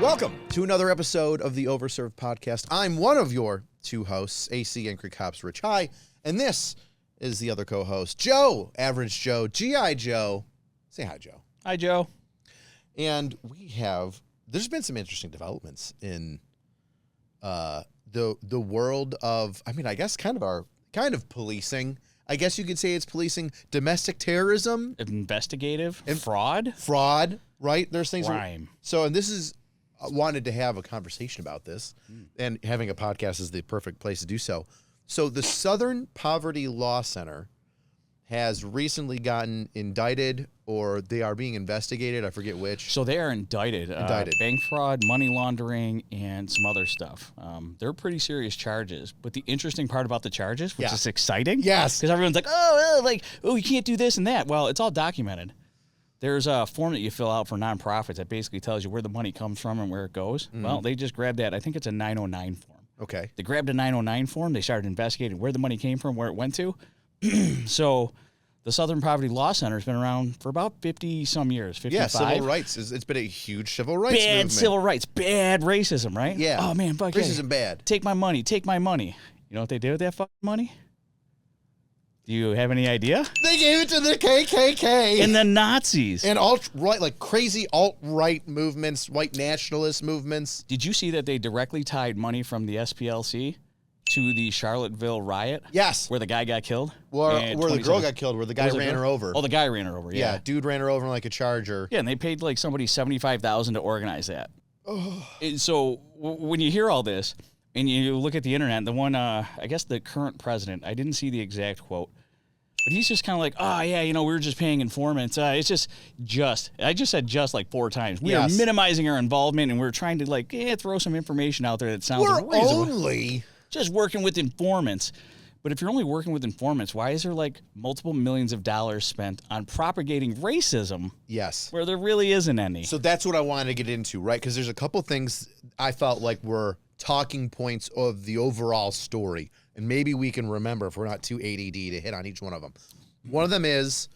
Welcome to another episode of the Overserved podcast. I'm one of your two hosts, AC AngryCops Rich High, and this is the other co-host, Joe, Average Joe, G.I. Joe. Say hi, Joe. Hi, Joe. And there's been some interesting developments in the world of, I guess kind of policing. I guess you could say it's policing domestic terrorism. Investigative. And fraud. Fraud, right? There's things. Crime. And this is, I wanted to have a conversation about this, and having a podcast is the perfect place to do so. So the Southern Poverty Law Center has recently gotten indicted, or they are being investigated. I forget which. So they are indicted. Bank fraud, money laundering, and some other stuff. They're pretty serious charges. But the interesting part about the charges, which is exciting. Yes. Because everyone's like, you can't do this and that. Well, it's all documented. There's a form that you fill out for nonprofits that basically tells you where the money comes from and where it goes. Mm-hmm. Well, they just grabbed that. I think it's a 909 form. Okay. They grabbed a 909 form. They started investigating where the money came from, where it went to. So the Southern Poverty Law Center has been around for about 50-some years, 55. Yeah, civil rights. It's been a huge civil rights movement. Bad civil rights. Bad racism, right? Yeah. Oh, man. Fuck racism bad. Take my money. Take my money. You know what they did with that fucking money? Do you have any idea? They gave it to the KKK. And the Nazis. And alt-right, like crazy alt-right movements, white nationalist movements. Did you see that they directly tied money from the SPLC to the Charlottesville riot? Yes. Where the guy got killed? Where the girl got killed, where the guy ran her over. Oh, the guy ran her over, yeah. Yeah, dude ran her over like a Charger. Yeah, and they paid like somebody $75,000 to organize that. And so when you hear all this, and you look at the internet, the one, I guess the current president, I didn't see the exact quote, but he's just kind of like, we were just paying informants. It's just. I just said just like 4 times. We are minimizing our involvement, and we're trying to throw some information out there that sounds like only just working with informants. But if you're only working with informants, why is there like multiple millions of dollars spent on propagating racism? Yes. Where there really isn't any. So that's what I wanted to get into, right? Because there's a couple things I felt like were talking points of the overall story, and maybe we can remember if we're not too ADD to hit on each one of them. One of them is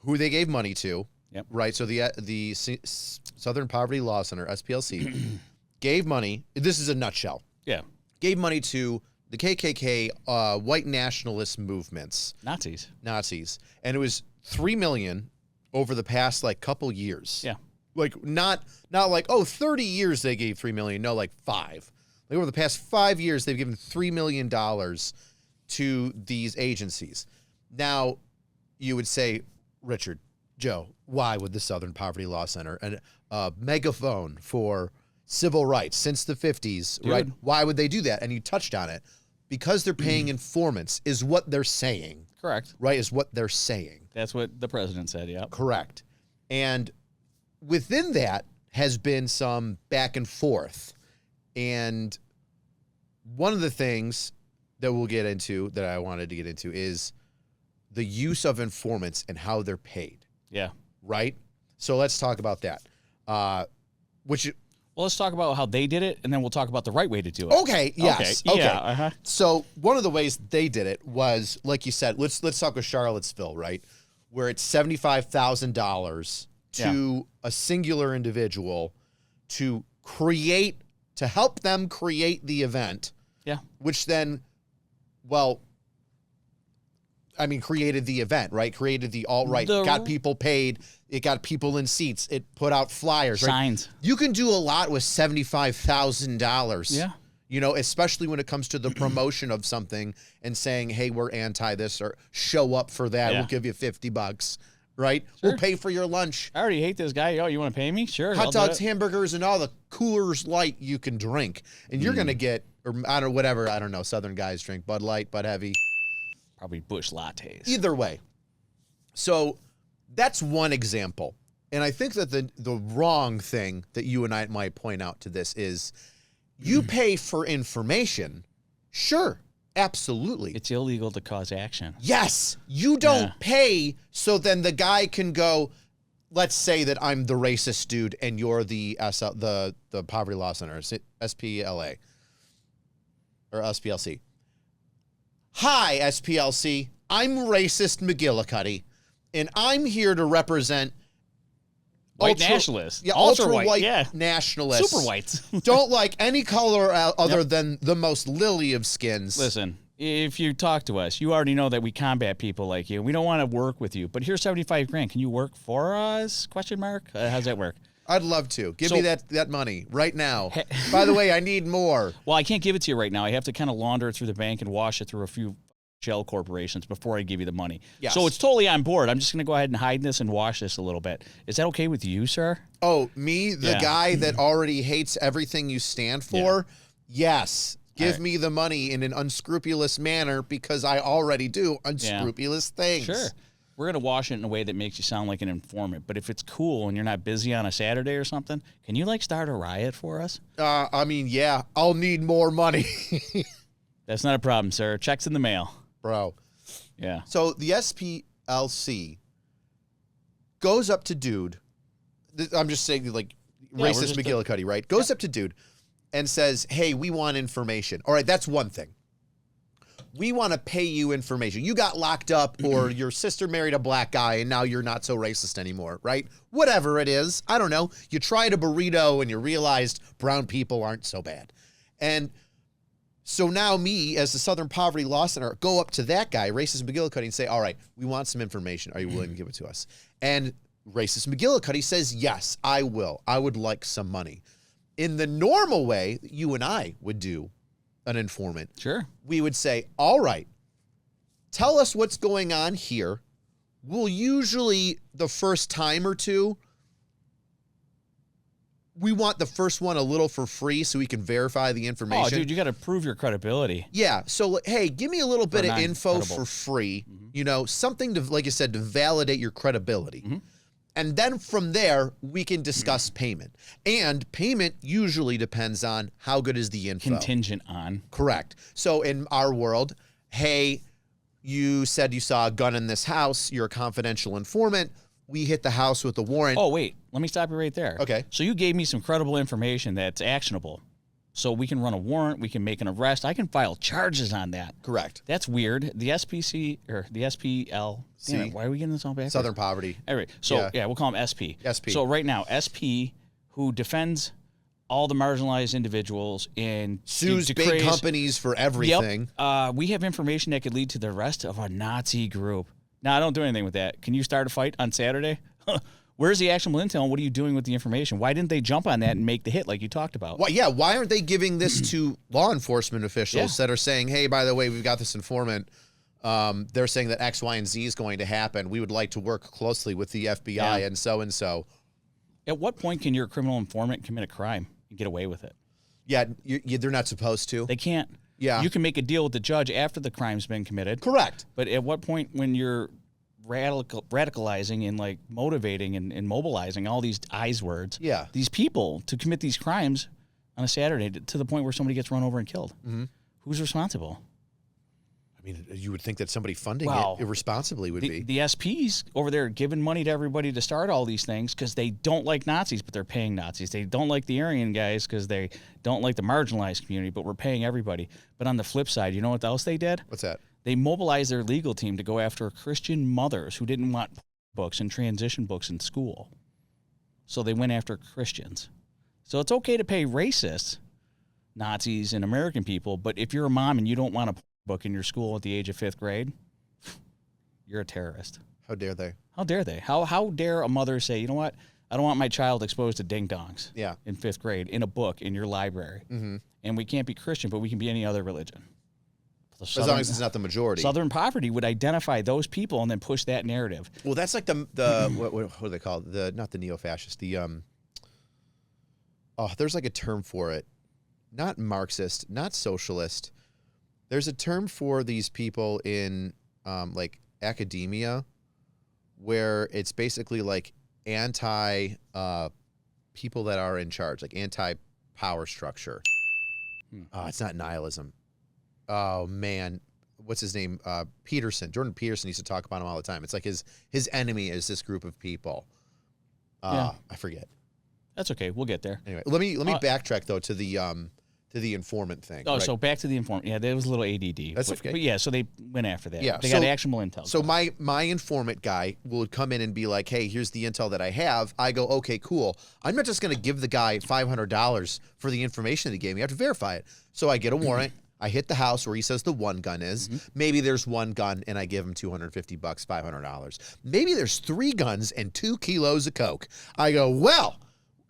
who they gave money to, right? So the Southern Poverty Law Center, SPLC, gave money. This is a nutshell. Yeah. Gave money to the KKK, white nationalist movements. Nazis. And it was $3 million over the past couple years. Yeah. Like not like, 30 years they gave $3 million. No, like 5. Like over the past 5 years, they've given $3 million to these agencies. Now, you would say, Richard, Joe, why would the Southern Poverty Law Center, and a megaphone for civil rights since the 50s, right? Why would they do that? And you touched on it. Because they're paying informants is what they're saying. Correct. Right, is what they're saying. That's what the president said, yeah. Correct. And within that has been some back and forth. And one of the things that we'll get into, that I wanted to get into, is the use of informants and how they're paid. Yeah. Right? So let's talk about that. Well, let's talk about how they did it, and then we'll talk about the right way to do it. Okay, yes. Okay. Yeah, uh-huh. So one of the ways they did it was, like you said, let's talk with Charlottesville, right? Where it's $75,000 to a singular individual to help them create the event. Yeah. Which then, created the event, right? Created the alt-right, got people paid, it got people in seats, it put out flyers, right? Signs. You can do a lot with $75,000. Yeah. You know, especially when it comes to the promotion of something and saying, hey, we're anti this, or show up for that. Yeah. We'll give you $50, right? Sure. We'll pay for your lunch. I already hate this guy. Oh, you want to pay me? Sure. Hot dogs, hamburgers, and all the Coolers Light you can drink. And you're going to get, or I don't know, Southern guys drink Bud Light, Bud Heavy. Probably Busch lattes. Either way. So that's one example. And I think that the wrong thing that you and I might point out to this is you pay for information. Sure, absolutely. It's illegal to cause action. Yes. You don't pay so then the guy can go, let's say that I'm the racist dude and you're the Poverty Law Center, SPLA or SPLC. Hi, SPLC. I'm racist McGillicuddy, and I'm here to represent White nationalists. Yeah, ultra ultra-white white nationalists. super whites. Don't like any color other than the most lily of skins. Listen, if you talk to us, you already know that we combat people like you. We don't want to work with you, but here's $75,000. Can you work for us? Question mark. How's that work? I'd love to. Give me that money right now. By the way, I need more. Well, I can't give it to you right now. I have to kind of launder it through the bank and wash it through a few shell corporations before I give you the money. Yes. So it's totally on board. I'm just going to go ahead and hide this and wash this a little bit. Is that okay with you, sir? Oh, me, the guy that already hates everything you stand for? Yes. Give me the money in an unscrupulous manner because I already do unscrupulous things. Sure. We're going to wash it in a way that makes you sound like an informant. But if it's cool and you're not busy on a Saturday or something, can you, like, start a riot for us? I mean, yeah, I'll need more money. That's not a problem, sir. Check's in the mail. Bro. Yeah. So the SPLC goes up to dude. I'm just saying, like, racist McGillicuddy, right? Goes up to dude and says, hey, we want information. All right, that's one thing. We want to pay you information. You got locked up or your sister married a black guy and now you're not so racist anymore, right? Whatever it is. I don't know. You tried a burrito and you realized brown people aren't so bad. And so now me, as the Southern Poverty Law Center, go up to that guy, racist McGillicuddy, and say, all right, we want some information. Are you willing to give it to us? And racist McGillicuddy says, yes, I will. I would like some money. In the normal way that you and I would do an informant, sure, we would say, all right, tell us what's going on here. We'll usually, the first time or two, we want the first one a little for free so we can verify the information. Oh, dude, you got to prove your credibility. Yeah. So, hey, give me a little bit of info for free, you know, something to, like I said, to validate your credibility. And then from there, we can discuss payment. And payment usually depends on how good is the info. Contingent on. Correct. So in our world, hey, you said you saw a gun in this house. You're a confidential informant. We hit the house with a warrant. Oh, wait. Let me stop you right there. Okay. So you gave me some credible information that's actionable. So we can run a warrant. We can make an arrest. I can file charges on that. Correct. That's weird. The SPC or the SPL. Damn it, why are we getting this all back? Southern Poverty. All right. So, yeah, we'll call him SP. SP. So right now, SP, who defends all the marginalized individuals and sues big companies for everything. Yep. We have information that could lead to the arrest of a Nazi group. Now, I don't do anything with that. Can you start a fight on Saturday? Where's the actionable intel and what are you doing with the information? Why didn't they jump on that and make the hit like you talked about? Well, yeah, why aren't they giving this to law enforcement officials that are saying, hey, by the way, we've got this informant. They're saying that X, Y, and Z is going to happen. We would like to work closely with the FBI and so and so. At what point can your criminal informant commit a crime and get away with it? Yeah, they're not supposed to. They can't. Yeah. You can make a deal with the judge after the crime's been committed. Correct. But at what point when you're radicalizing and like motivating and mobilizing all these words, these people to commit these crimes on a Saturday to the point where somebody gets run over and killed? Who's responsible? I mean, you would think that somebody funding it irresponsibly would be. The SPs over there giving money to everybody to start all these things because they don't like Nazis, but they're paying Nazis. They don't like the Aryan guys because they don't like the marginalized community, but we're paying everybody. But on the flip side, you know what else they did? What's that? They mobilized their legal team to go after Christian mothers who didn't want books and transition books in school. So they went after Christians. So it's okay to pay racists, Nazis, and American people, but if you're a mom and you don't want a book in your school at the age of 5th grade, you're a terrorist. How dare they? How dare they? How dare a mother say, you know what, I don't want my child exposed to ding-dongs in 5th grade in a book in your library. And we can't be Christian, but we can be any other religion. As long as it's not the majority. Southern Poverty would identify those people and then push that narrative. Well, that's like the what do they call it? Not the neo-fascist. There's like a term for it. Not Marxist, not socialist. There's a term for these people in like academia where it's basically like anti people that are in charge, like anti-power structure. It's not nihilism. Oh, man. What's his name? Peterson. Jordan Peterson used to talk about him all the time. It's like his enemy is this group of people. I forget. That's okay. We'll get there. Anyway, let me backtrack, though, to the to the informant thing. Oh, right? so back to the informant. Yeah, there was a little ADD. That's okay. But yeah, so they went after that. Yeah, They got actionable intel. So my informant guy will come in and be like, hey, here's the intel that I have. I go, okay, cool. I'm not just going to give the guy $500 for the information that he gave me. I have to verify it. So I get a warrant. I hit the house where he says the one gun is. Maybe there's one gun and I give him $250, $500. Maybe there's 3 guns and 2 kilos of coke. I go, well,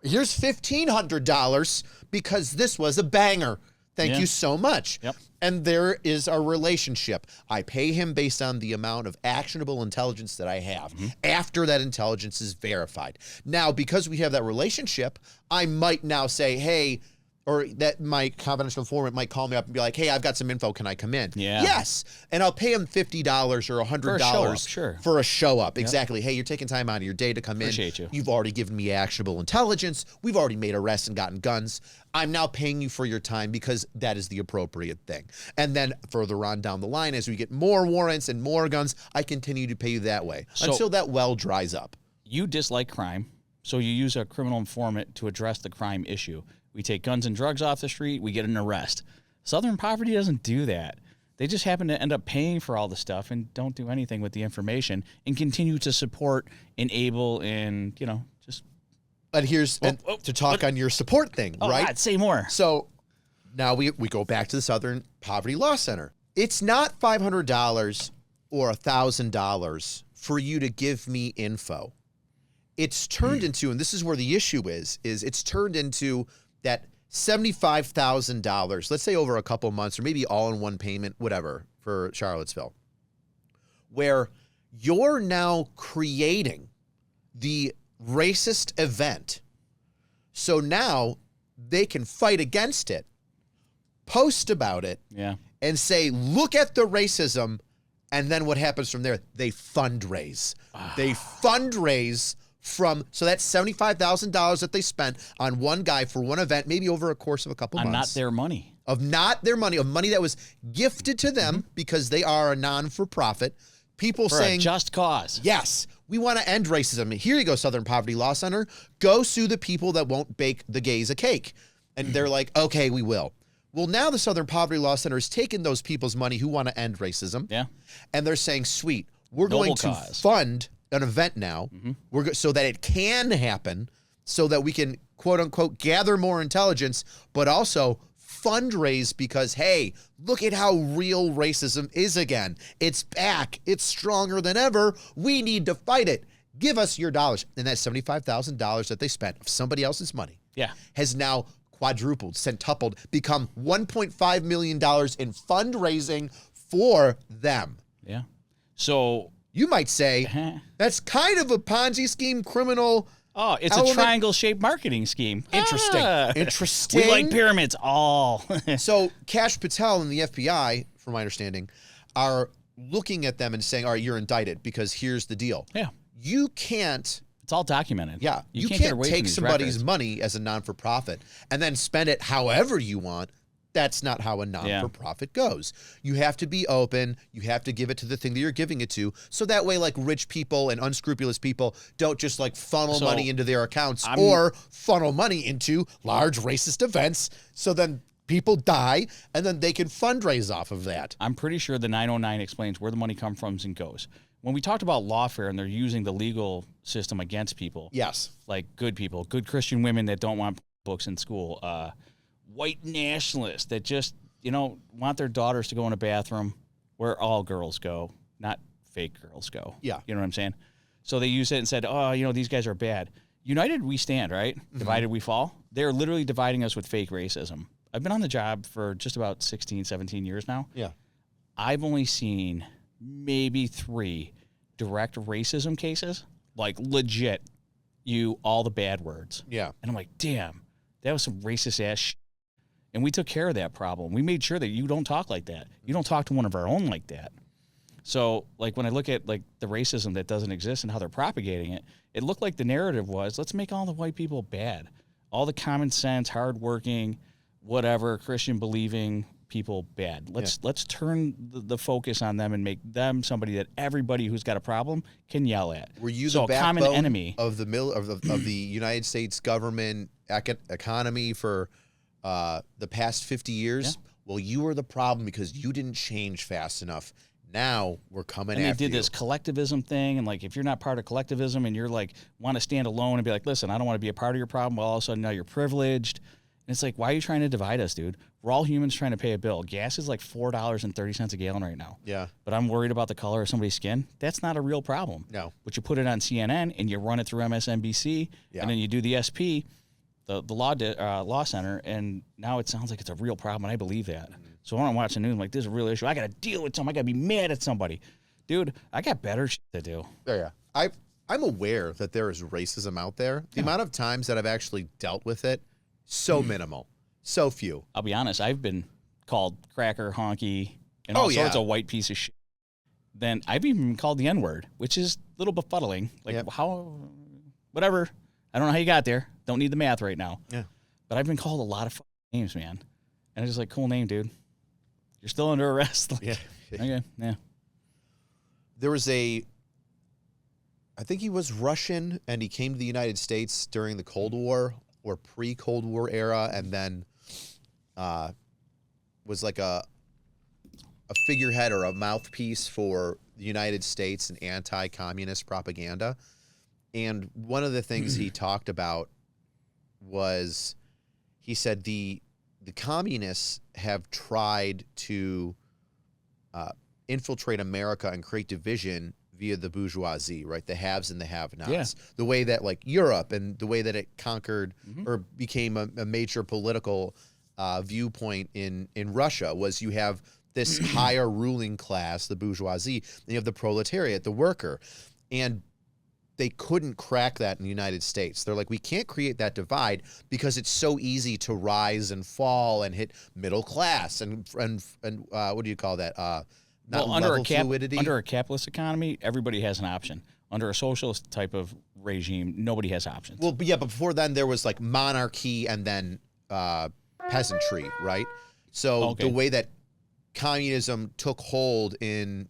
here's $1,500 because this was a banger. Thank you so much. Yep. And there is our relationship. I pay him based on the amount of actionable intelligence that I have after that intelligence is verified. Now, because we have that relationship, I might now say, hey, or that my confidential informant might call me up and be like, hey, I've got some info. Can I come in? Yeah. Yes. And I'll pay him $50 or $100 for a show up. Exactly. Hey, you're taking time out of your day to come Appreciate in. you. You've already given me actionable intelligence. We've already made arrests and gotten guns. I'm now paying you for your time because that is the appropriate thing. And then further on down the line, as we get more warrants and more guns, I continue to pay you that way until that well dries up. You dislike crime, so you use a criminal informant to address the crime issue. We take guns and drugs off the street, we get an arrest. Southern Poverty doesn't do that. They just happen to end up paying for all the stuff and don't do anything with the information and continue to support, enable, and, just... But here's to talk on your support thing, right? God, say more. So now we go back to the Southern Poverty Law Center. It's not $500 or $1,000 for you to give me info. It's turned into, and this is where the issue is it's turned into that $75,000, let's say over a couple months, or maybe all in one payment, whatever, for Charlottesville, where you're now creating the racist event. So now they can fight against it, post about it, and say, look at the racism. And then what happens from there? They fundraise. They fundraise so that's $75,000 that they spent on one guy for one event, maybe over a course of a couple months. Not their money. Of money that was gifted to them because they are a non-for-profit. People for saying, a just cause. Yes, we want to end racism. Here you go, Southern Poverty Law Center. Go sue the people that won't bake the gays a cake. And they're like, okay, we will. Well, now the Southern Poverty Law Center has taken those people's money who want to end racism. Yeah. And they're saying, sweet, we're Noble going to cause. fund an event now so that it can happen, so that we can, quote unquote, gather more intelligence, but also fundraise because, hey, look at how real racism is again. It's back. It's stronger than ever. We need to fight it. Give us your dollars. And that $75,000 that they spent of somebody else's money has now quadrupled, centupled, become $1.5 million in fundraising for them. Yeah. So you might say that's kind of a Ponzi scheme, criminal. Oh, it's a triangle-shaped marketing scheme. Interesting. Interesting. We like pyramids. All. So Kash Patel and the FBI, from my understanding, are looking at them and saying, all right, you're indicted because here's the deal. Yeah. You can't. It's all documented. Yeah. You can't take somebody's money as a non-for-profit and then spend it however you want. That's not how a non-for-profit goes. You have to be open. You have to give it to the thing that you're giving it to. So that way, like, rich people and unscrupulous people don't just like funnel money into their accounts or funnel money into large racist events. So then people die and then they can fundraise off of that. I'm pretty sure the 909 explains where the money comes from and goes. When we talked about lawfare and they're using the legal system against people. Yes. Like good people, good Christian women that don't want books in school, white nationalists that just, want their daughters to go in a bathroom where all girls go, not fake girls go. Yeah. You know what I'm saying? So they used it and said, these guys are bad. United we stand, right? Divided we fall. They're literally dividing us with fake racism. I've been on the job for just about 16, 17 years now. Yeah. I've only seen maybe 3 direct racism cases, like legit, all the bad words. Yeah. And I'm like, damn, that was some racist ass shit. And we took care of that problem. We made sure that you don't talk like that. You don't talk to one of our own like that. So, like, when I look at, like, the racism that doesn't exist and how they're propagating it, it looked like the narrative was, let's make all the white people bad. All the common sense, hardworking, whatever, Christian-believing people bad. Let's turn the focus on them and make them somebody that everybody who's got a problem can yell at. Were you so the common enemy of the United States government economy for the past 50 years. Yeah. Well, you were the problem because you didn't change fast enough. Now we're coming after you. And they did this collectivism thing, and like if you're not part of collectivism and you're like want to stand alone and be like, listen, I don't want to be a part of your problem. Well, all of a sudden now you're privileged. And it's like, why are you trying to divide us, dude? We're all humans trying to pay a bill. Gas is like $4.30 a gallon right now. Yeah. But I'm worried about the color of somebody's skin. That's not a real problem. No. But you put it on CNN and you run it through MSNBC, and then you do the SP, the law center, and now it sounds like it's a real problem, and I believe that. So when I'm watching the news, I'm like, this is a real issue. I got to deal with something. I got to be mad at somebody. Dude, I got better shit to do. Yeah. I'm aware that there is racism out there. The amount of times that I've actually dealt with it, so minimal. So few. I'll be honest, I've been called cracker, honky, and all sorts of white piece of shit. Then I've even been called the N-word, which is a little befuddling. Like, how, whatever. I don't know how you got there. Don't need the math right now. Yeah. But I've been called a lot of names, man. And I'm just like, cool name, dude. You're still under arrest. Like, yeah. Okay, yeah. There was I think he was Russian, and he came to the United States during the Cold War or pre-Cold War era, and then was like a figurehead or a mouthpiece for the United States and anti-communist propaganda. And one of the things he talked about was, he said the communists have tried to infiltrate America and create division via the bourgeoisie, right? The haves and the have-nots. Yeah. The way that like Europe and the way that it conquered or became a major political viewpoint in Russia was you have this higher ruling class, the bourgeoisie, and you have the proletariat, the worker. And they couldn't crack that in the United States. They're like, we can't create that divide because it's so easy to rise and fall and hit middle class and what do you call that? Not level fluidity. Under a capitalist economy, everybody has an option. Under a socialist type of regime, nobody has options. Well, but before then there was like monarchy and then peasantry, right? So the way that communism took hold in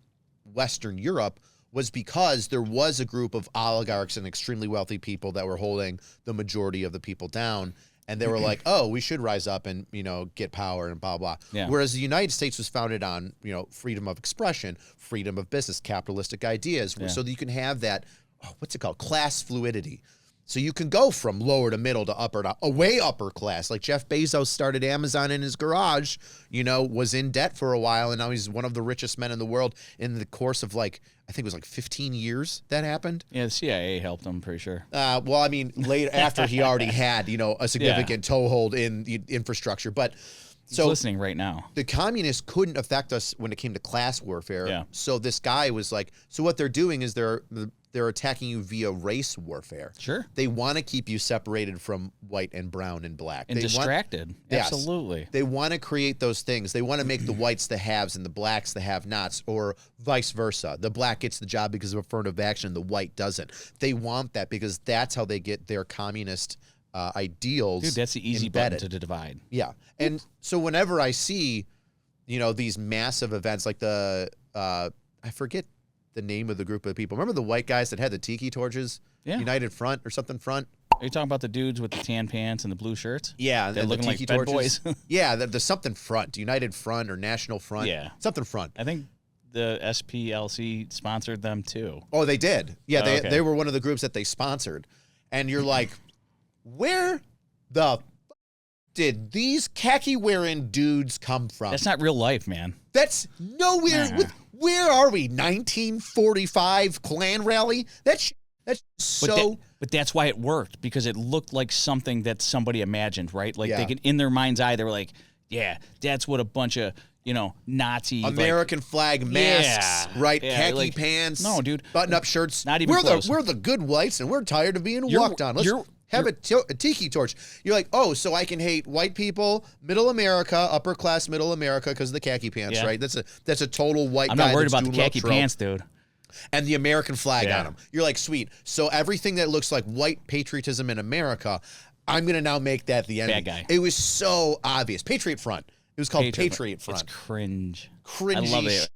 Western Europe was because there was a group of oligarchs and extremely wealthy people that were holding the majority of the people down. And they were like, oh, we should rise up and, get power and blah, blah. Yeah. Whereas the United States was founded on, freedom of expression, freedom of business, capitalistic ideas, so that you can have that, what's it called? Class fluidity. So you can go from lower to middle to upper to way upper class. Like Jeff Bezos started Amazon in his garage, was in debt for a while, and now he's one of the richest men in the world in the course of I think it was 15 years that happened. Yeah, the CIA helped him, pretty sure. Well, I mean, later after he already had, a significant toehold in the infrastructure. But he's listening right now. The communists couldn't affect us when it came to class warfare. Yeah. So this guy was like, so what they're doing is they're attacking you via race warfare. Sure. They want to keep you separated from white and brown and black. And distracted. Yes. Absolutely. They want to create those things. They want to make the whites the haves and the blacks the have-nots, or vice versa. The black gets the job because of affirmative action, the white doesn't. They want that because that's how they get their communist ideals. Dude, that's the easy embedded. button to divide. Yeah. And so whenever I see, these massive events like I forget the name of the group of people. Remember the white guys that had the tiki torches? Yeah. United Front or something front? Are you talking about the dudes with the tan pants and the blue shirts? Yeah. They're looking like bed boys. Yeah, the something front. United Front or National Front. Yeah. Something front. I think the SPLC sponsored them too. Oh, they did. Yeah, okay. They were one of the groups that they sponsored. And you're like, where the did these khaki-wearing dudes come from? That's not real life, man. That's nowhere. Where are we? 1945 Klan rally? That's so. But that's why it worked, because it looked like something that somebody imagined, right? Like Yeah. they could, in their mind's eye, they were like, "Yeah, that's what a bunch of Nazi American flag masks, right? Yeah, Khaki pants. No, dude. Button-up shirts. Not even close. We're the good whites, and we're tired of being walked on. Let's have a tiki torch. You're like, oh, so I can hate white people, middle America, upper class middle America because of the khaki pants, right? That's a total white guy. I'm not worried about the khaki pants, dude. And the American flag on them. You're like, sweet. So everything that looks like white patriotism in America, I'm going to now make that the enemy. Bad guy. It was so obvious. Patriot Front. It was called Patriot Front. It's cringe. Cringy. I love it.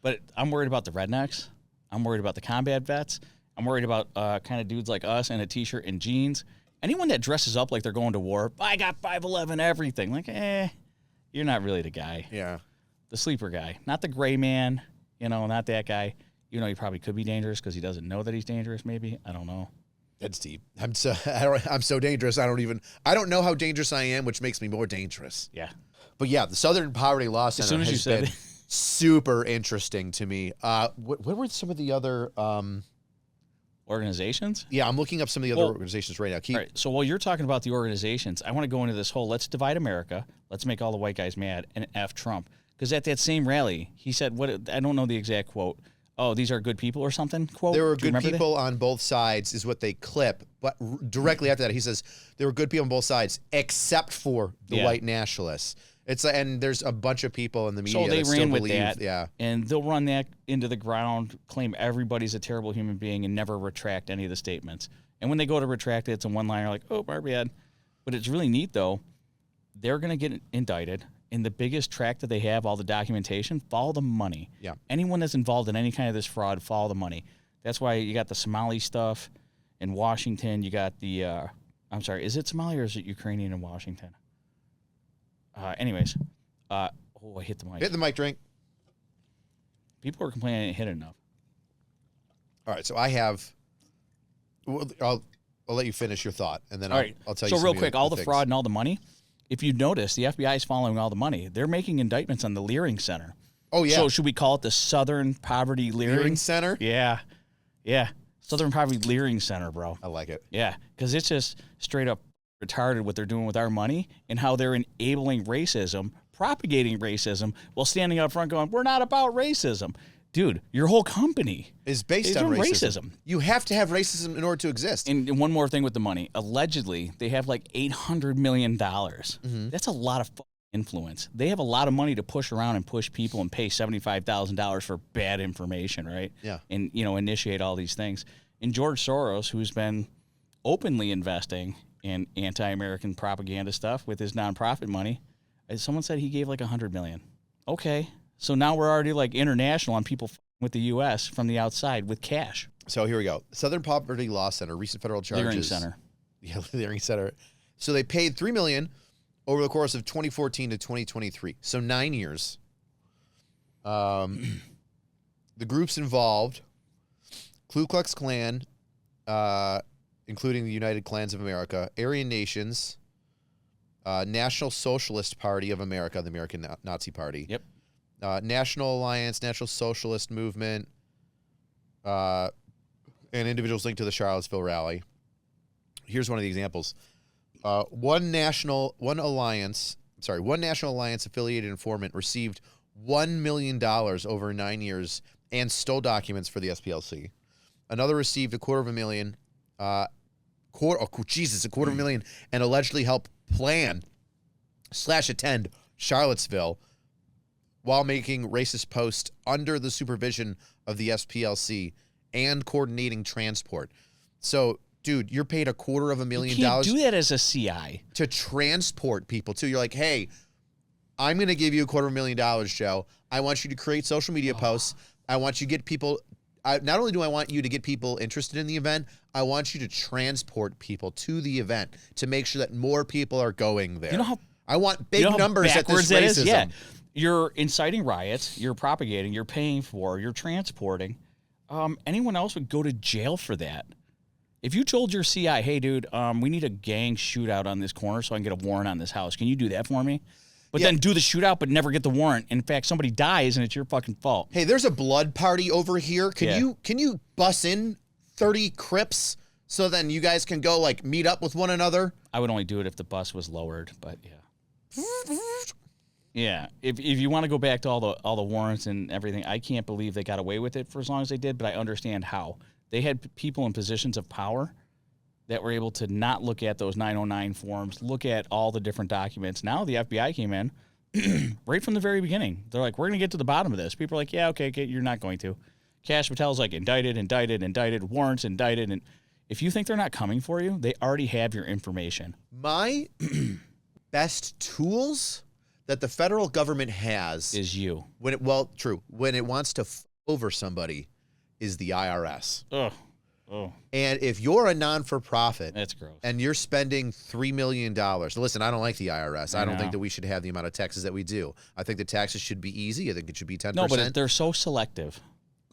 But I'm worried about the rednecks. I'm worried about the combat vets. I'm worried about kind of dudes like us in a t-shirt and jeans Anyone that dresses up like they're going to war, I got 5'11", everything. Like, you're not really the guy. Yeah. The sleeper guy, not the gray man. Not that guy. He probably could be dangerous because he doesn't know that he's dangerous. Maybe, I don't know. That's deep. I'm so dangerous. I don't know how dangerous I am, which makes me more dangerous. Yeah. But yeah, the Southern Poverty Law Center As soon as you has said been super interesting to me. What were some of the other organizations? Yeah, I'm looking up some of the other organizations right now. All right. So while you're talking about the organizations, I want to go into this whole let's divide America, let's make all the white guys mad, and F Trump. Because at that same rally, he said, "What? I don't know the exact quote. Oh, these are good people or something." Quote. There were good people on both sides, is what they clip. But directly after that, he says there were good people on both sides, except for the white nationalists. And there's a bunch of people in the media so they that ran still with believe, that, and they'll run that into the ground, claim everybody's a terrible human being, and never retract any of the statements. And when they go to retract it, it's a one-liner like, "Oh, my bad." But it's really neat though. They're going to get indicted. In the biggest track that they have, all the documentation, follow the money. Yeah. Anyone that's involved in any kind of this fraud, follow the money. That's why you got the Somali stuff in Washington. You got the, I'm sorry, is it Somali or is it Ukrainian in Washington? Anyways, I hit the mic. Hit the mic, drink. People are complaining I didn't hit it enough. All right, so I have, I'll let you finish your thought, and then I'll tell you. So real quick, all the things. fraud and all the money. If you notice, the FBI is following all the money. They're making indictments on the Learing Center. Oh, yeah. So should we call it the Southern Poverty Learing Center? Yeah. Yeah. Southern Poverty Learing Center, bro. I like it. Yeah. Because it's just straight up retarded what they're doing with our money and how they're enabling racism, propagating racism, while standing up front going, we're not about racism. Dude, your whole company is based on racism. You have to have racism in order to exist. And one more thing with the money. Allegedly, they have like $800 million. Mm-hmm. That's a lot of influence. They have a lot of money to push around and push people and pay $75,000 for bad information, right? Yeah. And, initiate all these things. And George Soros, who's been openly investing in anti-American propaganda stuff with his nonprofit money, someone said he gave like $100 million. Okay. So now we're already like international on people with the U.S. from the outside with cash. So here we go. Southern Poverty Law Center, recent federal charges. Learing Center. Yeah, Learing Center. So they paid $3 million over the course of 2014 to 2023. So 9 years. The groups involved, Ku Klux Klan, including the United Klans of America, Aryan Nations, National Socialist Party of America, the American Nazi Party. Yep. National Alliance, National Socialist Movement, and individuals linked to the Charlottesville rally. Here's one of the examples. One national alliance affiliated informant received $1 million over 9 years and stole documents for the SPLC. Another received $250,000, $250,000, and allegedly helped plan/attend Charlottesville while making racist posts under the supervision of the SPLC and coordinating transport. So, dude, you're paid $250,000. You can't do that as a CI. To transport people, too. You're like, hey, I'm going to give you $250,000, Joe. I want you to create social media posts. I want you to get people... not only do I want you to get people interested in the event, I want you to transport people to the event to make sure that more people are going there. You know how... I want big numbers at this racism. Yeah. You're inciting riots, you're propagating, you're paying for, you're transporting. Anyone else would go to jail for that. If you told your CI, hey, dude, we need a gang shootout on this corner so I can get a warrant on this house. Can you do that for me? But then do the shootout but never get the warrant. In fact, somebody dies and it's your fucking fault. Hey, there's a blood party over here. Can you bus in 30 Crips so then you guys can go like meet up with one another? I would only do it if the bus was lowered, but yeah. Yeah, if you want to go back to all the warrants and everything, I can't believe they got away with it for as long as they did, but I understand how. They had people in positions of power that were able to not look at those 909 forms, look at all the different documents. Now the FBI came in right from the very beginning. They're like, we're going to get to the bottom of this. People are like, yeah, okay, you're not going to. Kash Patel's like, indicted, warrants indicted. And if you think they're not coming for you, they already have your information. My best tools that the federal government has is you. When it wants to over somebody is the IRS. Ugh. Oh. And if you're a non-for-profit, That's gross. and you're spending $3 million, listen, I don't like the IRS. I don't think that we should have the amount of taxes that we do. I think the taxes should be easy. I think it should be 10%. No, but they're so selective.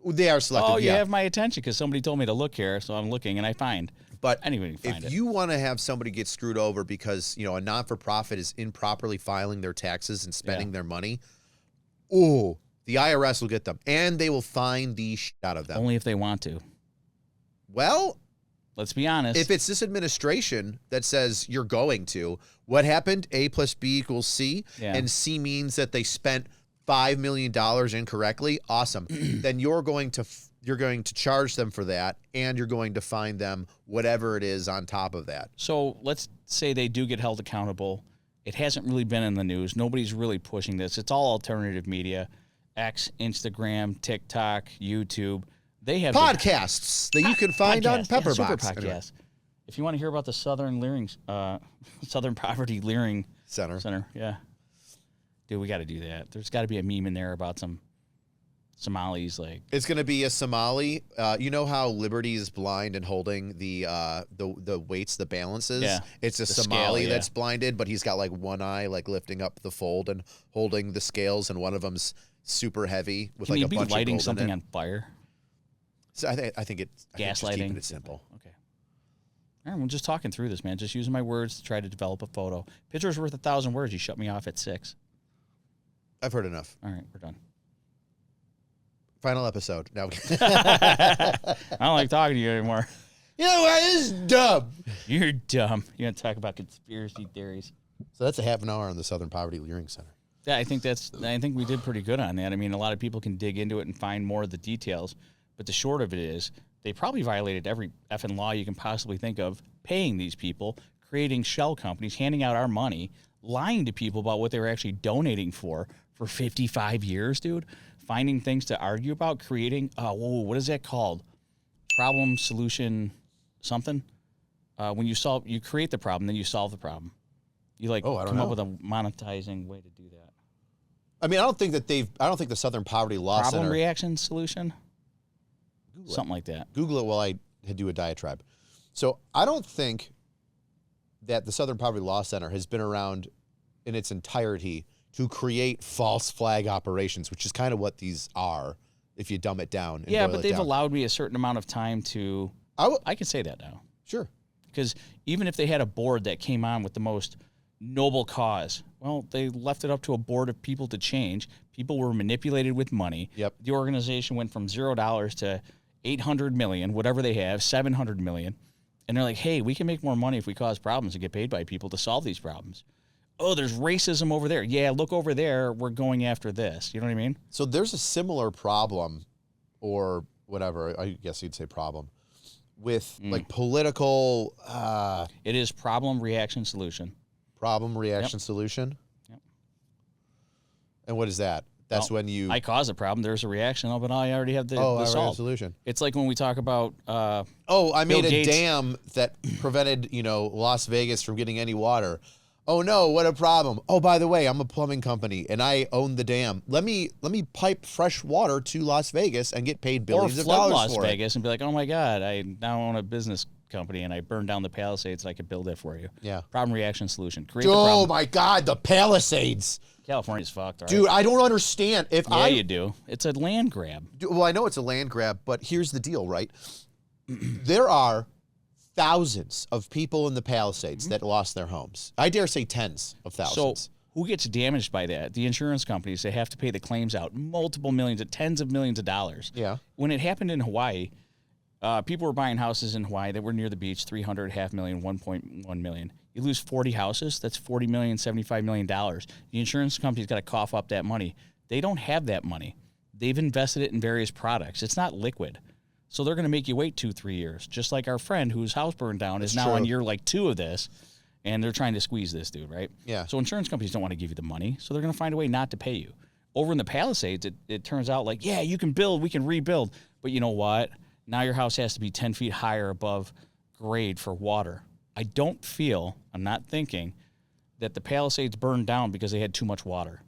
They are selective. Oh, you have my attention because somebody told me to look here, so I'm looking and I find. But anyway, if you want to have somebody get screwed over because a non-for-profit is improperly filing their taxes and spending their money, the IRS will get them, and they will fine the shit out of them. Only if they want to. Well, let's be honest. If it's this administration that says you're going to, what happened? A plus B equals C, and C means that they spent $5 million incorrectly. Awesome. Then you're going to charge them for that, and you're going to fine them whatever it is on top of that. So let's say they do get held accountable. It hasn't really been in the news. Nobody's really pushing this. It's all alternative media, X, Instagram, TikTok, YouTube. They have podcasts that you can find on Pepperbox. Super podcast. Anyway. If you want to hear about the Southern Learing, Southern Poverty Learing Center, dude, we got to do that. There's got to be a meme in there about some Somalis. Like it's going to be a Somali. You know how Liberty is blind and holding the weights, the balances. Yeah, it's a Somali that's blinded, but he's got like one eye like lifting up the fold and holding the scales, and one of them's super heavy with like a bunch of gold lighting something in it. on fire. So I think it's gaslighting. Keeping it simple. Okay. All right, we're just talking through this, man. Just using my words to try to develop a photo. Picture's worth 1,000 words. You shut me off at 6. I've heard enough. All right, we're done. Final episode. No. I don't like talking to you anymore. You know what? This is dumb. You're dumb. You're going to talk about conspiracy theories. So that's a half an hour on the Southern Poverty Learing Center. Yeah, I think we did pretty good on that. I mean, a lot of people can dig into it and find more of the details. But the short of it is they probably violated every effing law you can possibly think of, paying these people, creating shell companies, handing out our money, lying to people about what they were actually donating for 55 years, dude. Finding things to argue about, creating, what is that called? Problem, solution, something? When you create the problem, then you solve the problem. You come up with a monetizing way to do that. I mean, I don't think the Southern Poverty Law Center. Problem, reaction, solution? Something like that. Google it while I do a diatribe. So I don't think that the Southern Poverty Law Center has been around in its entirety to create false flag operations, which is kind of what these are if you dumb it down. Yeah, but they've allowed me a certain amount of time to... I can say that now. Sure. Because even if they had a board that came on with the most noble cause, well, they left it up to a board of people to change. People were manipulated with money. Yep. The organization went from $0 to $800 million, whatever they have, $700 million. And they're like, hey, we can make more money if we cause problems and get paid by people to solve these problems. Oh, there's racism over there. Yeah, look over there. We're going after this. You know what I mean? So there's a similar problem, or whatever, I guess you'd say problem, with like political... it is problem, reaction, solution. Problem, reaction, solution? Yep. And what is that? That's when you... I cause a problem, there's a reaction, but I already have the solve. Solution. It's like when we talk about... I made a dam that prevented, Las Vegas from getting any water. Oh no, what a problem. Oh, by the way, I'm a plumbing company and I own the dam. Let me pipe fresh water to Las Vegas and get paid billions of dollars Las for Vegas and be like, oh my God, I now own a business company and I burned down the Palisades so I could build it for you. Yeah. Problem, reaction, solution. Create the problem. Oh my God, the Palisades. California's fucked, right? Dude, I don't understand. You do. It's a land grab. Well, I know it's a land grab, but here's the deal, right? There are thousands of people in the Palisades that lost their homes. I dare say tens of thousands. So who gets damaged by that? The insurance companies. They have to pay the claims out, multiple millions, tens of millions of dollars. Yeah. When it happened in Hawaii, people were buying houses in Hawaii that were near the beach, 300, $500,000, 1.1 million. You lose 40 houses, that's $40 million, $75 million. The insurance company's got to cough up that money. They don't have that money. They've invested it in various products. It's not liquid. So they're going to make you wait 2-3 years, just like our friend whose house burned down is now on year 2 of this, and they're trying to squeeze this dude, right? Yeah. So insurance companies don't want to give you the money, so they're going to find a way not to pay you. Over in the Palisades, it turns out like, yeah, you can build, we can rebuild, but you know what? Now your house has to be 10 feet higher above grade for water. I'm not thinking that the Palisades burned down because they had too much water.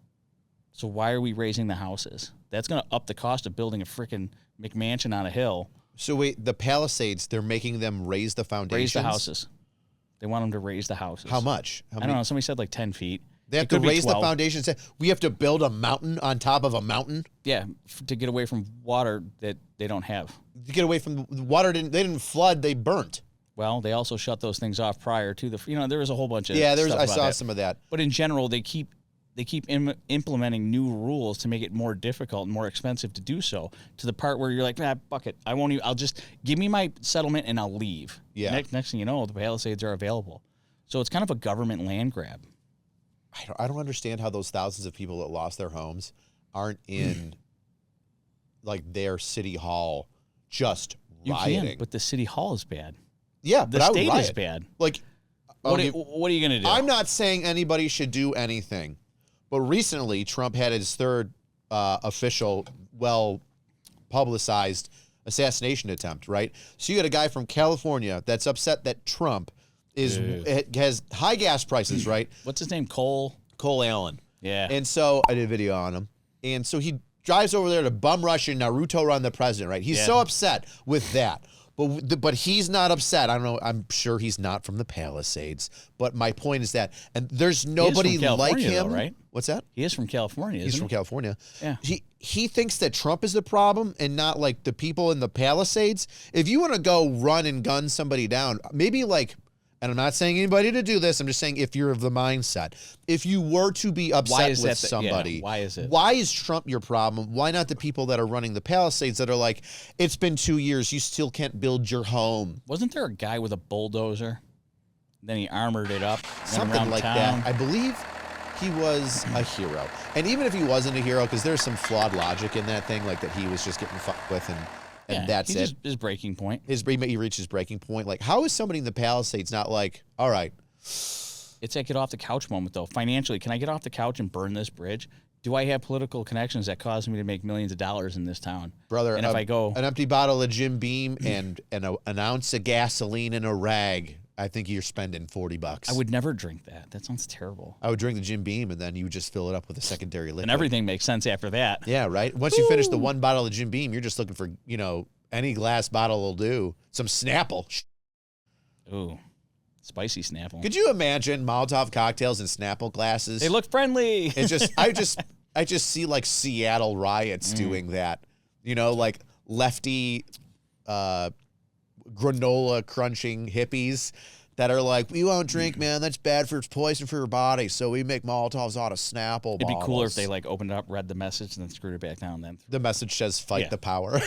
So why are we raising the houses? That's going to up the cost of building a freaking McMansion on a hill So wait, the Palisades, they're making them raise the foundations? Raise the houses. They want them to raise the houses. How much? I don't know. Somebody said like 10 feet. They have to raise the foundations. We have to build a mountain on top of a mountain? Yeah, to get away from water that they don't have. To get away from water, they didn't flood, they burnt. Well, they also shut those things off prior to the, there was a whole bunch of I saw some of that. But in general, they keep implementing new rules to make it more difficult and more expensive to do so, to the part where you're like, fuck it. I won't even, I'll just give me my settlement and I'll leave. Yeah. Next thing you know, the Palisades are available. So it's kind of a government land grab. I don't understand how those thousands of people that lost their homes aren't in like their city hall just rioting. But the city hall is bad. Yeah, the but state is bad. Like, what are you going to do? I'm not saying anybody should do anything, but recently Trump had his third official, well-publicized assassination attempt, right? So you got a guy from California that's upset that Trump has high gas prices, right? What's his name? Cole Allen. Yeah. And so I did a video on him. And so he drives over there to bum rush and Naruto run the president, right? He's so upset with that. But he's not upset. I don't know. I'm sure he's not from the Palisades. But my point is that, and there's nobody like him. Though, right? What's that? He is from California. He's from California. Yeah. He thinks that Trump is the problem and not like the people in the Palisades. If you want to go run and gun somebody down, maybe like, and I'm not saying anybody to do this. I'm just saying if you're of the mindset, if you were to be upset with somebody, why is it? Why is Trump your problem? Why not the people that are running the Palisades that are like, it's been 2 years, you still can't build your home? Wasn't there a guy with a bulldozer? Then he armored it up. Something like that. I believe he was a hero. And even if he wasn't a hero, because there's some flawed logic in that thing, like that he was just getting fucked with and that's it. His breaking point. He reached his breaking point. Like, how is somebody in the Palisades not like, all right? It's that get off the couch moment, though. Financially, can I get off the couch and burn this bridge? Do I have political connections that cause me to make millions of dollars in this town? Brother, and if I go an empty bottle of Jim Beam and an ounce of gasoline and a rag, I think you're spending $40. I would never drink that. That sounds terrible. I would drink the Jim Beam, and then you would just fill it up with a secondary liquid. And everything makes sense after that. Yeah, right? Once you finish the one bottle of Jim Beam, you're just looking for, any glass bottle will do. Some Snapple. Ooh, spicy Snapple. Could you imagine Molotov cocktails in Snapple glasses? They look friendly. I just see like Seattle riots doing that. Like lefty granola crunching hippies that are like, we won't drink, man. That's bad for poison for your body. So we make Molotovs out of Snapple It'd bottles. be cooler if they like opened it up, read the message, and then screwed it back down. Then the message says "Fight the power."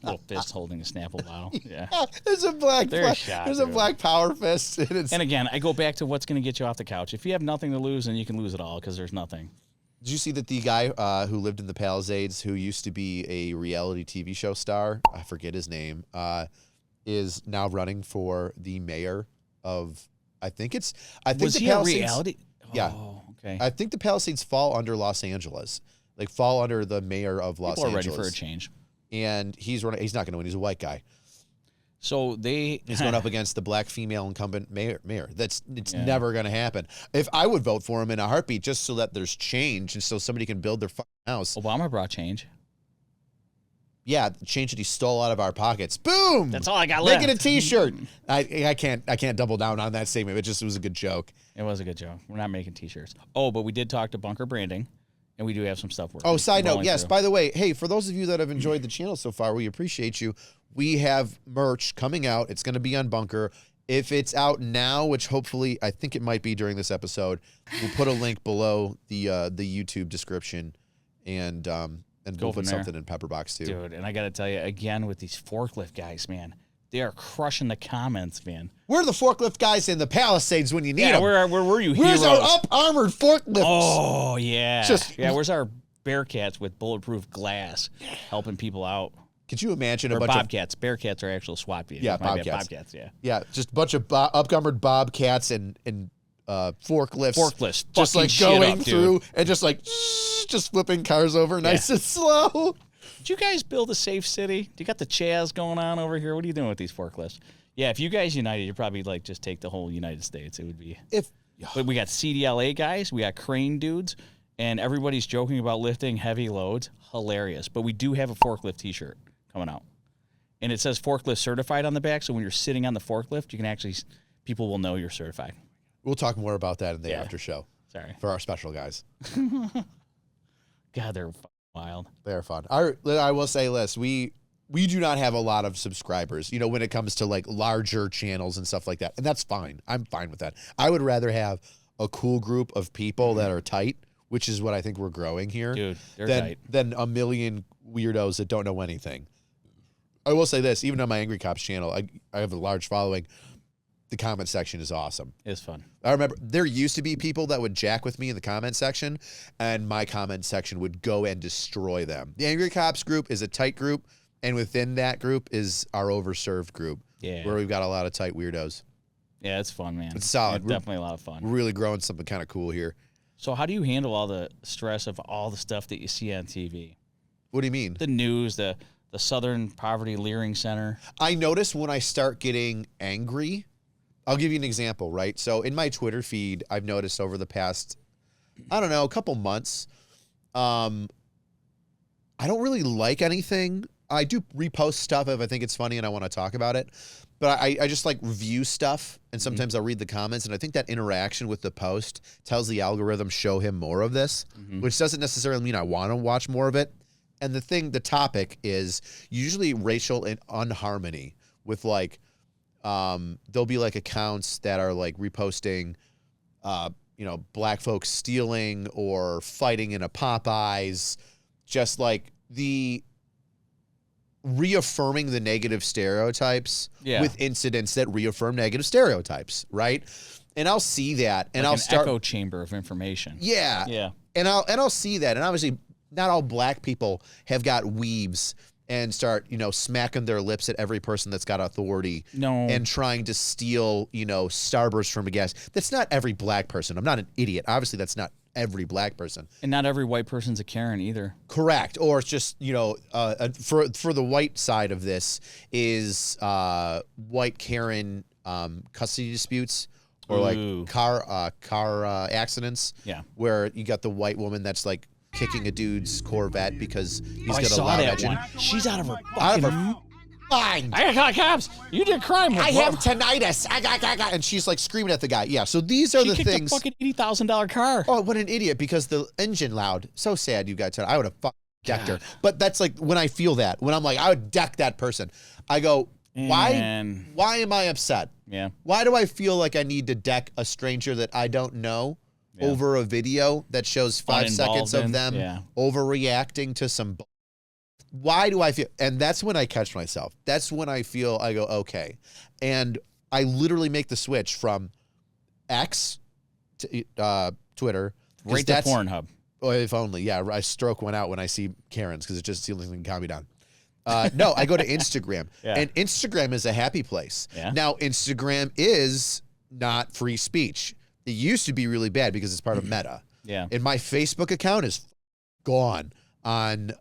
Little fist holding a Snapple bottle. Yeah, there's a black power fist. And again, I go back to what's going to get you off the couch. If you have nothing to lose, then you can lose it all because there's nothing. Did you see that the guy who lived in the Palisades, who used to be a reality TV show star, I forget his name, is now running for the mayor of, I think the Palisades. A reality? Yeah. Oh, okay. I think the Palisades fall under Los Angeles, like fall under the mayor of Los Angeles. People are ready for a change. And he's running. He's not going to win. He's a white guy. So he's going up against the black female incumbent mayor. It's never going to happen. If I would vote for him in a heartbeat, just so that there's change and so somebody can build their fucking house. Obama brought change. Yeah, the change that he stole out of our pockets. Boom! That's all I got left. Make it a T-shirt. I can't double down on that statement. It was a good joke. It was a good joke. We're not making T-shirts. Oh, but we did talk to Bunker Branding, and we do have some stuff working. Oh, side note, yes. By the way, hey, for those of you that have enjoyed the channel so far, we appreciate you. We have merch coming out. It's going to be on Bunker. If it's out now, which hopefully I think it might be during this episode, we'll put a link below the YouTube description, and we'll put something in Pepperbox too. Dude, and I got to tell you, again, with these forklift guys, man, they are crushing the comments, man. We're the forklift guys in the Palisades when you need them. Where were you, Where's heroes? our up-armored forklifts? Oh, yeah. Where's our Bearcats with bulletproof glass helping people out? Could you imagine or a bunch Bobcats. Bearcats are actual SWAT vehicles. Yeah, Bobcats. Bobcats, yeah. Yeah, just a bunch of up-armored Bobcats and forklifts. Forklifts. Just like going through and just like just flipping cars over nice and slow. Did you guys build a safe city? Do you got the Chaz going on over here? What are you doing with these forklifts? Yeah, if you guys united, you'd probably like just take the whole United States. It would be. But we got CDLA guys, we got crane dudes, and everybody's joking about lifting heavy loads. Hilarious. But we do have a forklift T-shirt coming out. and it says forklift certified on the back. So when you're sitting on the forklift, you can actually, people will know you're certified. We'll talk more about that in the after show. Sorry. For our special guys. God, they're wild. They're fun. I will say this. We do not have a lot of subscribers, you know, when it comes to like larger channels and stuff like that. And that's fine. I'm fine with that. I would rather have a cool group of people that are tight, which is what I think we're growing here. Dude, they're tight. Than a million weirdos that don't know anything. I will say this, even on my AngryCops channel, I have a large following. The comment section is awesome. It's fun. I remember there used to be people that would jack with me in the comment section, and my comment section would go and destroy them. The AngryCops group is a tight group, and within that group is our Overserved group, where we've got a lot of tight weirdos. Yeah, it's fun, man. It's solid. It's definitely a lot of fun. We're really growing something kind of cool here. So how do you handle all the stress of all the stuff that you see on TV? What do you mean? The news, the Southern Poverty Learing Center. I notice when I start getting angry, I'll give you an example, right? So in my Twitter feed, I've noticed over the past, I don't know, a couple months, I don't really like anything. I do repost stuff if I think it's funny and I want to talk about it. But I just like review stuff, and sometimes I'll read the comments, and I think that interaction with the post tells the algorithm show him more of this, which doesn't necessarily mean I want to watch more of it. And the topic is usually racial unharmony with like, there'll be like accounts that are like reposting, you know, black folks stealing or fighting in a Popeyes, just like reaffirming the negative stereotypes with incidents that reaffirm negative stereotypes, right? And I'll see that, and like I'll an start echo chamber of information. Yeah. And I'll see that, and obviously not all black people have got weaves and start, you know, smacking their lips at every person that's got authority and trying to steal, you know, Starburst from a gas. That's not every black person. I'm not an idiot. Obviously, that's not every black person. And not every white person's a Karen either. Correct. Or it's just, you know, for the white side of this is white Karen custody disputes or like car accidents. Yeah. Where you got the white woman that's like kicking a dude's Corvette because he's got a loud engine. She's out of her mind. I got cops. You did crime. I have tinnitus. And she's like screaming at the guy. Yeah. So these are the things. She kicked a fucking $80,000 car. Oh, what an idiot! Because the engine loud. So sad. You got tinnitus. I would have decked her. But that's like when I feel that. When I'm like, I would deck that person. I go, why am I upset? Yeah. Why do I feel like I need to deck a stranger that I don't know? Yeah. Over a video that shows 5 seconds of them overreacting to some. Why do I feel? And that's when I catch myself. That's when I feel, I go, okay. And I literally make the switch from X to Twitter. Right to Pornhub. Oh, if only. Yeah, I stroke one out when I see Karens because it just seems like it can calm me down. No, I go to Instagram. And Instagram is a happy place. Yeah. Now, Instagram is not free speech. It used to be really bad because it's part of Meta. Yeah. And my Facebook account is gone on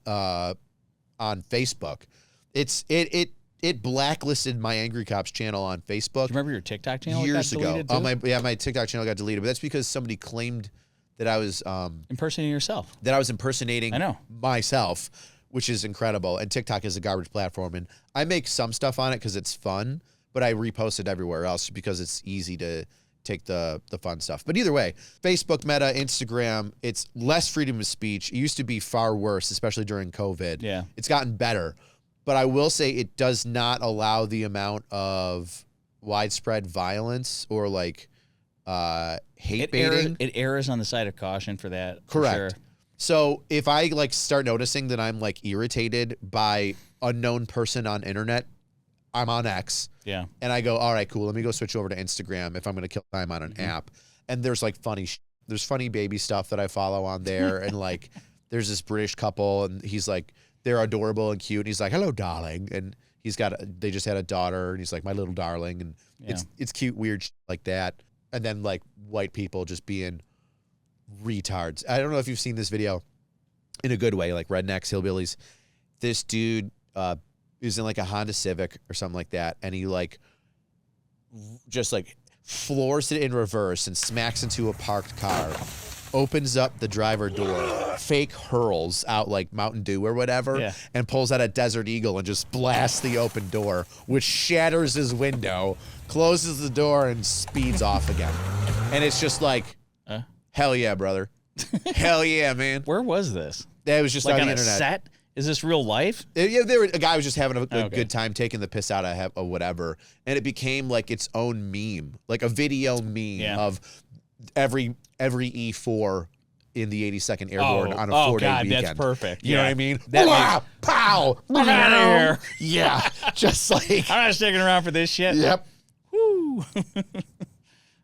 Facebook. It blacklisted my AngryCops channel on Facebook. Do you remember your TikTok channel years ago? My TikTok channel got deleted, but that's because somebody claimed that I was impersonating yourself. That I was impersonating myself, which is incredible. And TikTok is a garbage platform, and I make some stuff on it because it's fun, but I repost it everywhere else because it's easy to take the fun stuff. But either way, Facebook, Meta, Instagram, it's less freedom of speech. It used to be far worse, especially during COVID. Yeah. It's gotten better. But I will say it does not allow the amount of widespread violence or like hate baiting. It errs on the side of caution for that. Correct. For sure. So if I like start noticing that I'm like irritated by unknown person on internet, I'm on X. Yeah. And I go, all right, cool. Let me go switch over to Instagram if I'm going to kill time on an app. And there's like there's funny baby stuff that I follow on there. And like, there's this British couple and he's like, they're adorable and cute. And he's like, hello, darling. And they just had a daughter and he's like, my little darling. And it's cute, weird like that. And then like white people just being retards. I don't know if you've seen this video in a good way, like rednecks, hillbillies. This dude, is in like a Honda Civic or something like that, and he like just like floors it in reverse and smacks into a parked car. opens up the driver door, fake hurls out like Mountain Dew or whatever, and pulls out a Desert Eagle and just blasts the open door, which shatters his window, closes the door, and speeds off again. And it's just like, hell yeah, brother. Hell yeah, man. Where was this? It was just like on on the a internet. set? Is this real life? Yeah, a guy was just having a good time taking the piss out of whatever, and it became like its own meme, like a video meme of every E4 in the 82nd Airborne on a 4-day weekend. That's perfect. You know what I mean? That pow! I'm out of here. Yeah, just like I'm not sticking around for this shit. Yep. Woo.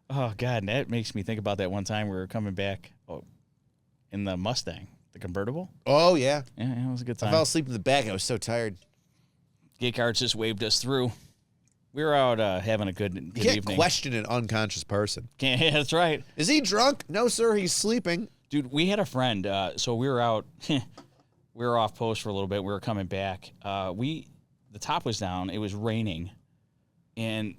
Oh God, that makes me think about that one time we were coming back in the Mustang. The convertible? Oh, yeah. Yeah, it was a good time. I fell asleep in the back. I was so tired. Gate cards just waved us through. We were out having a good You can't evening. question an unconscious person. Yeah, that's right. Is he drunk? No, sir. He's sleeping. Dude, we had a friend. So we were out. We were off post for a little bit. We were coming back. The top was down. It was raining. And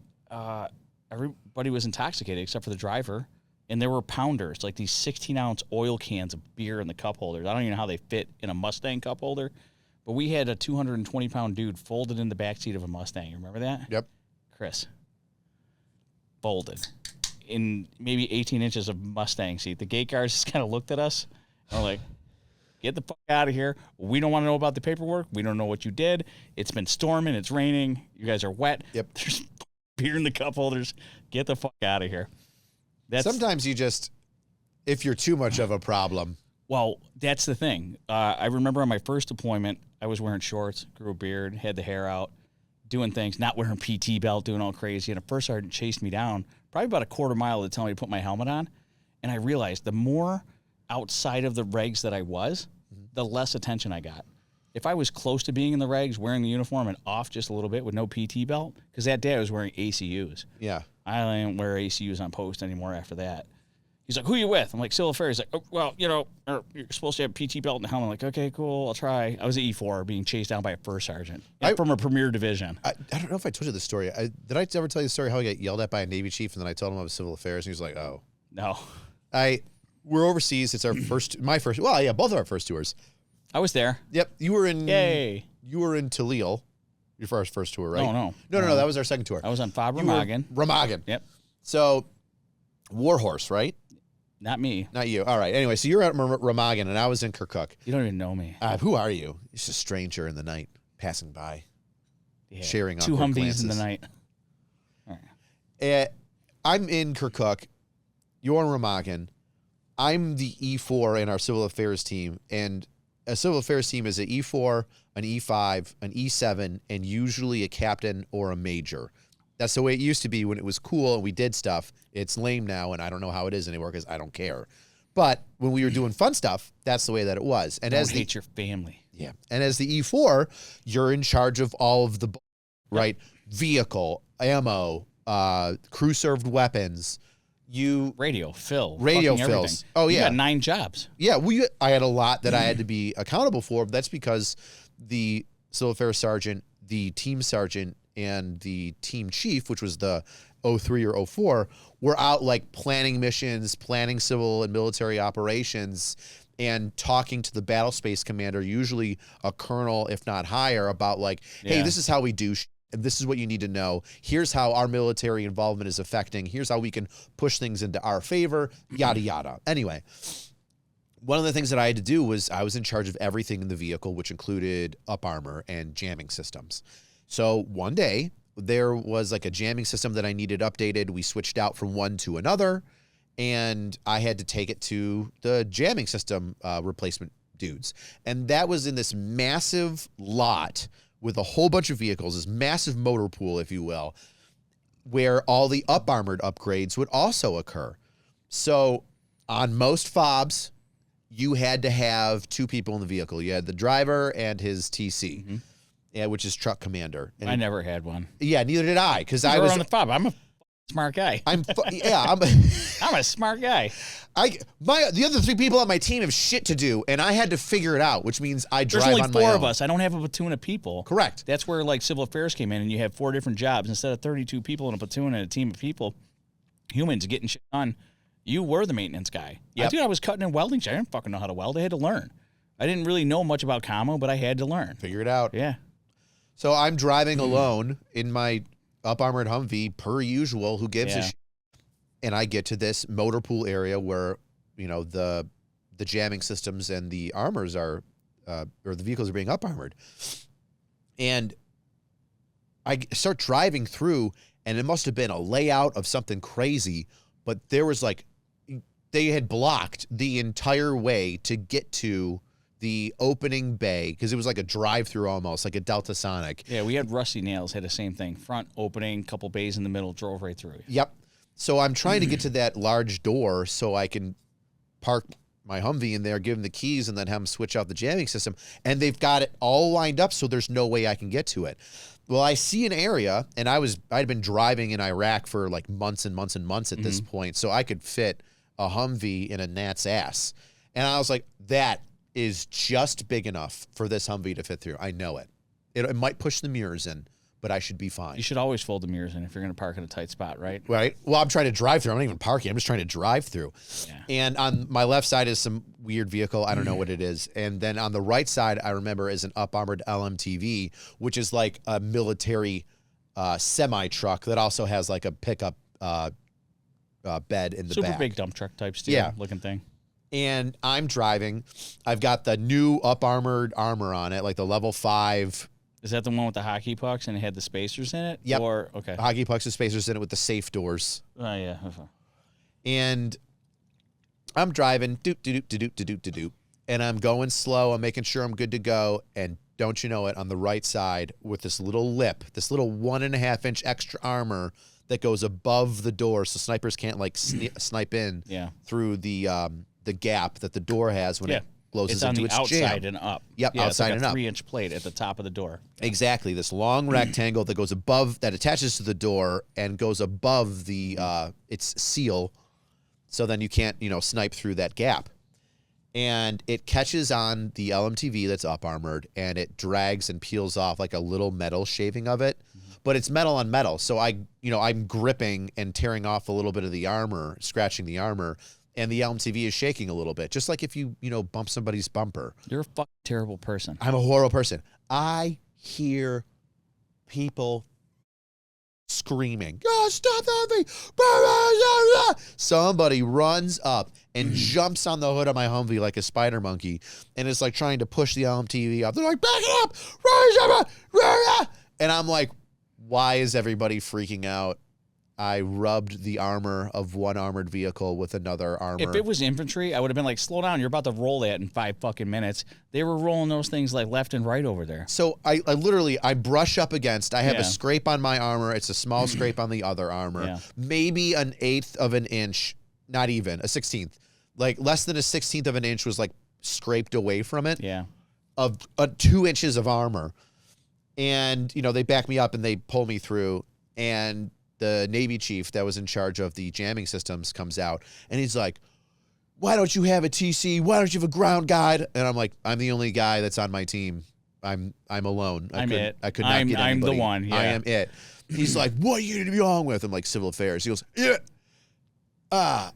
everybody was intoxicated except for the driver. And there were pounders, like these 16-ounce oil cans of beer in the cup holders. I don't even know how they fit in a Mustang cup holder. But we had a 220-pound dude folded in the backseat of a Mustang. You remember that? Yep. Chris. Folded. In maybe 18 inches of Mustang seat. The gate guards just kind of looked at us. And were like, get the fuck out of here. We don't want to know about the paperwork. We don't know what you did. It's been storming. It's raining. You guys are wet. Yep. There's beer in the cup holders. Get the fuck out of here. Sometimes you just, if you're too much of a problem. Well, that's the thing. I remember on my first deployment, I was wearing shorts, grew a beard, had the hair out, doing things, not wearing PT belt, doing all crazy. And a first sergeant chased me down, probably about a quarter mile to tell me to put my helmet on. And I realized the more outside of the regs that I was, the less attention I got. If I was close to being in the regs, wearing the uniform and off just a little bit with no PT belt, because that day I was wearing ACUs. Yeah. I don't wear ACUs on post anymore after that. He's like, who are you with? I'm like, Civil Affairs. He's like, oh, well, you're supposed to have a PT belt and a helmet. I'm like, okay, cool, I'll try. I was at E4 being chased down by a first sergeant from a premier division. I don't know if I told you the story. Did I ever tell you the story how I got yelled at by a Navy chief and then I told him I was Civil Affairs and he was like, oh. No. We're overseas. It's our both of our first tours. I was there. Yep. You were in Talil. Your first tour, right? No. No, that was our second tour. I was on Fob Remagen. Remagen. Yep. So, Warhorse, right? Not me. Not you. All right. Anyway, so you're at Remagen, and I was in Kirkuk. You don't even know me. Who are you? Just a stranger in the night, passing by, sharing two awkward Humvees glances. in the night. All right. I'm in Kirkuk. You're in Remagen. I'm the E4 in our Civil Affairs team, and a Civil Affairs team is an E4, an E5, an E7, and usually a captain or a major. That's the way it used to be when it was cool and we did stuff. It's lame now, and I don't know how it is anymore because I don't care. But when we were doing fun stuff, that's the way that it was. And don't hate your family. Yeah. And as the E4, you're in charge of all of the, right? Vehicle, ammo, crew-served weapons. Radio fills. Everything. Oh, yeah. You got 9 jobs. Yeah, I had a lot that I had to be accountable for. But that's because the Civil Affairs Sergeant, the team sergeant, and the team chief, which was the 03 or 04, were out like planning missions, planning civil and military operations, and talking to the battle space commander, usually a colonel, if not higher, about like, hey, this is how we do and this is what you need to know. Here's how our military involvement is affecting. Here's how we can push things into our favor, yada, yada. Anyway, one of the things that I had to do was I was in charge of everything in the vehicle, which included up armor and jamming systems. So one day, there was like a jamming system that I needed updated. We switched out from one to another, and I had to take it to the jamming system replacement dudes. And that was in this massive lot with a whole bunch of vehicles, this massive motor pool, if you will, where all the up-armored upgrades would also occur. So on most FOBs, you had to have 2 people in the vehicle. You had the driver and his TC, which is truck commander. And I never had one. Yeah, neither did I, because I was was on the FOB. I'm a smart guy. I'm a smart guy. The other 3 people on my team have shit to do, and I had to figure it out, which means I drive on my own. There's only 4 of us. I don't have a platoon of people. Correct. That's where like Civil Affairs came in, and you have 4 different jobs instead of 32 people in a platoon and a team of people. Humans getting shit done. You were the maintenance guy. Yeah, Yep. dude, I was cutting and welding. I didn't fucking know how to weld. I had to learn. I didn't really know much about commo, but I had to learn. Figure it out. Yeah. So I'm driving alone in my up-armored Humvee, per usual. Who gives a shit? And I get to this motor pool area where, the jamming systems and the armors are, or the vehicles are being up-armored. And I start driving through, and it must have been a layout of something crazy, but there was they had blocked the entire way to get to the opening bay, because it was like a drive-through almost, like a Delta Sonic. Yeah, we had Rusty Nails, had the same thing. Front opening, couple bays in the middle, drove right through. Yep. So I'm trying to get to that large door so I can park my Humvee in there, give them the keys, and then have them switch out the jamming system. And they've got it all lined up, so there's no way I can get to it. Well, I see an area, and I'd been driving in Iraq for like months and months and months at this point, so I could fit a Humvee in a gnat's ass. And I was like, that is just big enough for this Humvee to fit through. I know it. It might push the mirrors in, but I should be fine. You should always fold the mirrors in if you're going to park in a tight spot, right? Right. Well, I'm trying to drive through. I'm not even parking. I'm just trying to drive through. Yeah. And on my left side is some weird vehicle. I don't know what it is. And then on the right side, I remember, is an up-armored LMTV, which is like a military semi-truck that also has like a pickup bed in the Super back. big dump truck type steel looking thing. And I'm driving. I've got the new up-armored armor on it, like the level 5. Is that the one with the hockey pucks and it had the spacers in it? Yep. Or, okay. Hockey pucks and spacers in it with the safe doors. Oh, yeah. And I'm driving, and I'm going slow. I'm making sure I'm good to go. And don't you know it, on the right side with this little lip, this little 1.5-inch extra armor that goes above the door, so snipers can't like snipe in through the gap that the door has when it closes into its jam. It's on the outside and up. Yep, yeah, outside it's like and up. 3-inch plate at the top of the door. Exactly, this long rectangle that goes above, that attaches to the door and goes above the its seal, so then you can't snipe through that gap. And it catches on the LMTV that's up armored, and it drags and peels off like a little metal shaving of it. But it's metal on metal, so I'm gripping and tearing off a little bit of the armor, scratching the armor, and the LMTV is shaking a little bit, just like if you bump somebody's bumper. You're a fucking terrible person. I'm a horrible person. I hear people screaming, "Oh, stop that thing!" Somebody runs up and jumps on the hood of my Humvee like a spider monkey, and is like trying to push the LMTV up. They're like, "Back it up!" And I'm like, why is everybody freaking out? I rubbed the armor of one armored vehicle with another armor. If it was infantry, I would have been like, slow down. You're about to roll that in 5 fucking minutes. They were rolling those things like left and right over there. So I literally brush up against, I have a scrape on my armor. It's a small scrape on the other armor. Yeah. Maybe 1/8 of an inch, not even, a 16th. Like less than a 16th of an inch was like scraped away from it. Yeah. Of 2 inches of armor. And, they back me up and they pull me through. And the Navy chief that was in charge of the jamming systems comes out. And he's like, why don't you have a TC? Why don't you have a ground guide? And I'm like, I'm the only guy that's on my team. I'm alone. I could not get anybody. I'm the one. Yeah. I am it. He's like, what are you going to be wrong with? I'm like, civil affairs. He goes, yeah.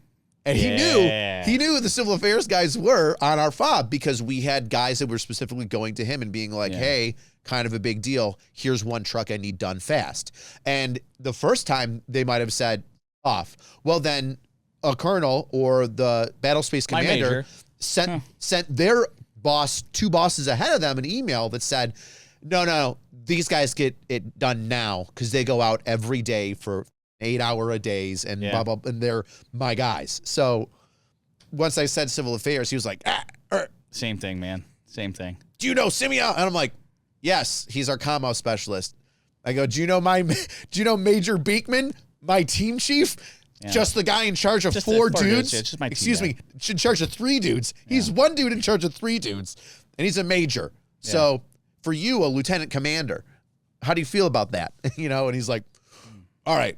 And he knew who the civil affairs guys were on our fob, because we had guys that were specifically going to him and being like, hey, kind of a big deal. Here's one truck I need done fast. And the first time they might have said off. Well, then a colonel or the battle space commander sent their boss, 2 bosses ahead of them, an email that said, no, these guys get it done now because they go out every day for 8-hour-a-days and blah, blah, and they're my guys. So once I said civil affairs, he was like, Same thing, man. Same thing. Do you know Simeon? And I'm like, yes, he's our commo specialist. I go, do you know Major Beekman, my team chief? Yeah. Just the guy in charge of 4 dudes? Just my Excuse me, in charge of 3 dudes. He's one dude in charge of 3 dudes, and he's a major. Yeah. So for you, a lieutenant commander, how do you feel about that? And he's like, all right,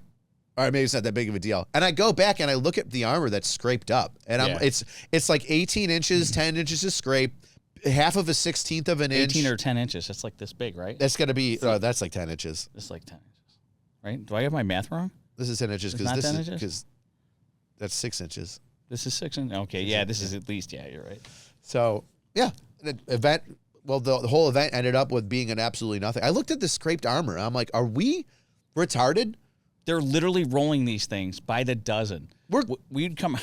maybe it's not that big of a deal. And I go back and I look at the armor that's scraped up, and it's like 18 inches, 10 inches of scrape, half of a 16th of an inch. 18 or 10 inches. That's like this big, right? That's going to be, that's like 10 inches. It's like 10 inches. Right? Do I have my math wrong? This is 10 inches because that's 6 inches. This is 6 and okay. Yeah, this is at least. Yeah, you're right. So yeah, the event. Well, the whole event ended up with being an absolutely nothing. I looked at the scraped armor. I'm like, are we retarded? They're literally rolling these things by the dozen. We'd come.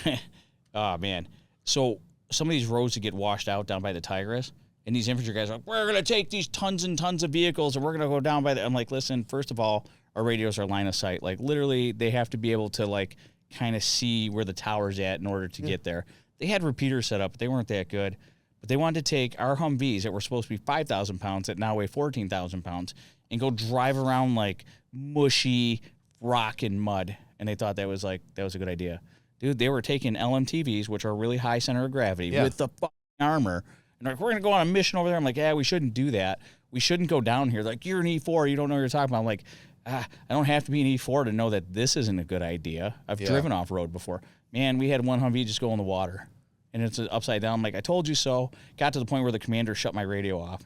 Oh man. So some of these roads that get washed out down by the Tigris, and these infantry guys are like, we're gonna take these tons and tons of vehicles, and we're gonna go down by the. I'm like, listen. First of all, our radios are line of sight. Like literally, they have to be able to like kind of see where the tower's at in order to get there. They had repeaters set up, but they weren't that good. But they wanted to take our Humvees that were supposed to be 5,000 pounds that now weigh 14,000 pounds and go drive around like mushy rock and mud. And they thought that was a good idea. Dude, they were taking LMTVs, which are really high center of gravity, with the fucking armor. And like, we're going to go on a mission over there. I'm like, yeah, we shouldn't do that. We shouldn't go down here. Like, you're an E4. You don't know what you're talking about. I'm like, I don't have to be an E4 to know that this isn't a good idea. I've driven off-road before. Man, we had one Humvee just go in the water. And it's upside down. I'm like, I told you so. Got to the point where the commander shut my radio off.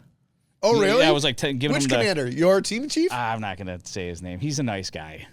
Oh, really? I was like giving him Which commander? Your team chief? I'm not going to say his name. He's a nice guy.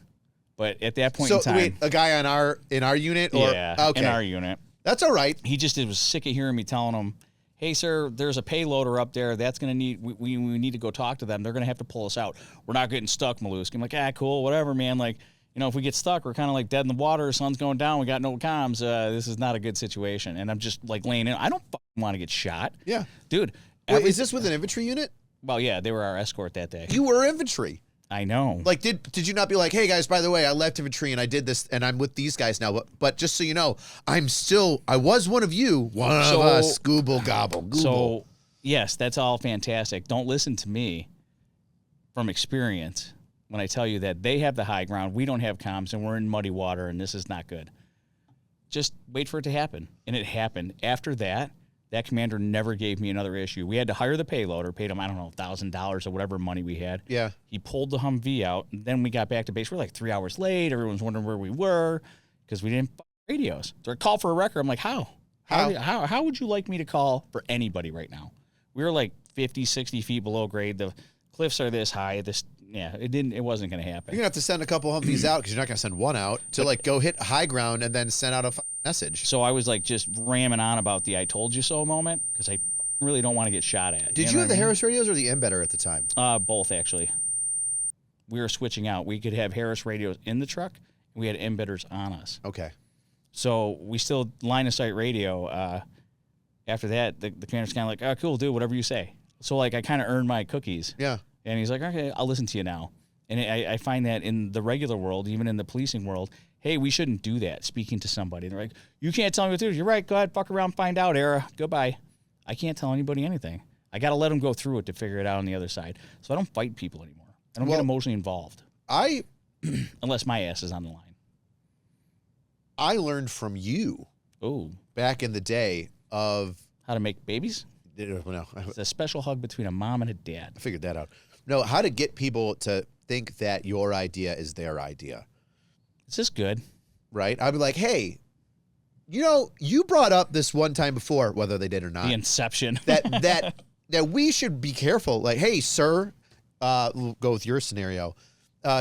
But at that point in time. So, wait, a guy in our unit? Or, yeah, okay. in our unit. That's all right. He just was sick of hearing me telling him, hey, sir, there's a payloader up there. That's going to need, we need to go talk to them. They're going to have to pull us out. We're not getting stuck, Maluski. I'm like, cool, whatever, man. Like, you know, if we get stuck, we're kind of like dead in the water. Sun's going down. We got no comms. This is not a good situation. And I'm just like laying in. I don't want to get shot. Yeah. Dude. Wait, is this with an infantry unit? Well, yeah, they were our escort that day. You were infantry. I know. Like, did you not be like, hey, guys, by the way, I left infantry and I did this and I'm with these guys now. But just so you know, I was one of you. One of us. Google, gobble, Google. So, yes, that's all fantastic. Don't listen to me from experience when I tell you that they have the high ground, we don't have comms, and we're in muddy water, and this is not good. Just wait for it to happen. And it happened. After that, that commander never gave me another issue. We had to hire the payloader, paid him, I don't know, $1,000 or whatever money we had. Yeah. He pulled the Humvee out, and then we got back to base. We're like 3 hours late. Everyone's wondering where we were because we didn't radios. So I called for a record. I'm like, how? How would you like me to call for anybody right now? We were like 50, 60 feet below grade. The cliffs are this high. It wasn't going to happen. You're going to have to send a couple Humvees out because you're not going to send one out to like go hit high ground and then send out a message. So I was like just ramming on about the I told you so moment because I really don't want to get shot at. Did you have the Harris radios or the embedder at the time? Both, actually. We were switching out. We could have Harris radios in the truck, and we had embedders on us. Okay. So we still line of sight radio. After that, the commander's kind of like, oh, cool, dude, whatever you say. So like I kind of earned my cookies. Yeah. And he's like, okay, I'll listen to you now. And I find that in the regular world, even in the policing world, hey, we shouldn't do that, speaking to somebody. And they're like, you can't tell me what to do. You're right. Go ahead, fuck around, find out, Era. Goodbye. I can't tell anybody anything. I got to let them go through it to figure it out on the other side. So I don't fight people anymore. I don't get emotionally involved. Unless my ass is on the line. I learned from you back in the day of... How to make babies? No. It's a special hug between a mom and a dad. I figured that out. No, how to get people to think that your idea is their idea. Is this good? Right? I'd be like, hey, you know, you brought up this one time before, whether they did or not. The inception. that we should be careful. Like, hey, sir, we'll go with your scenario.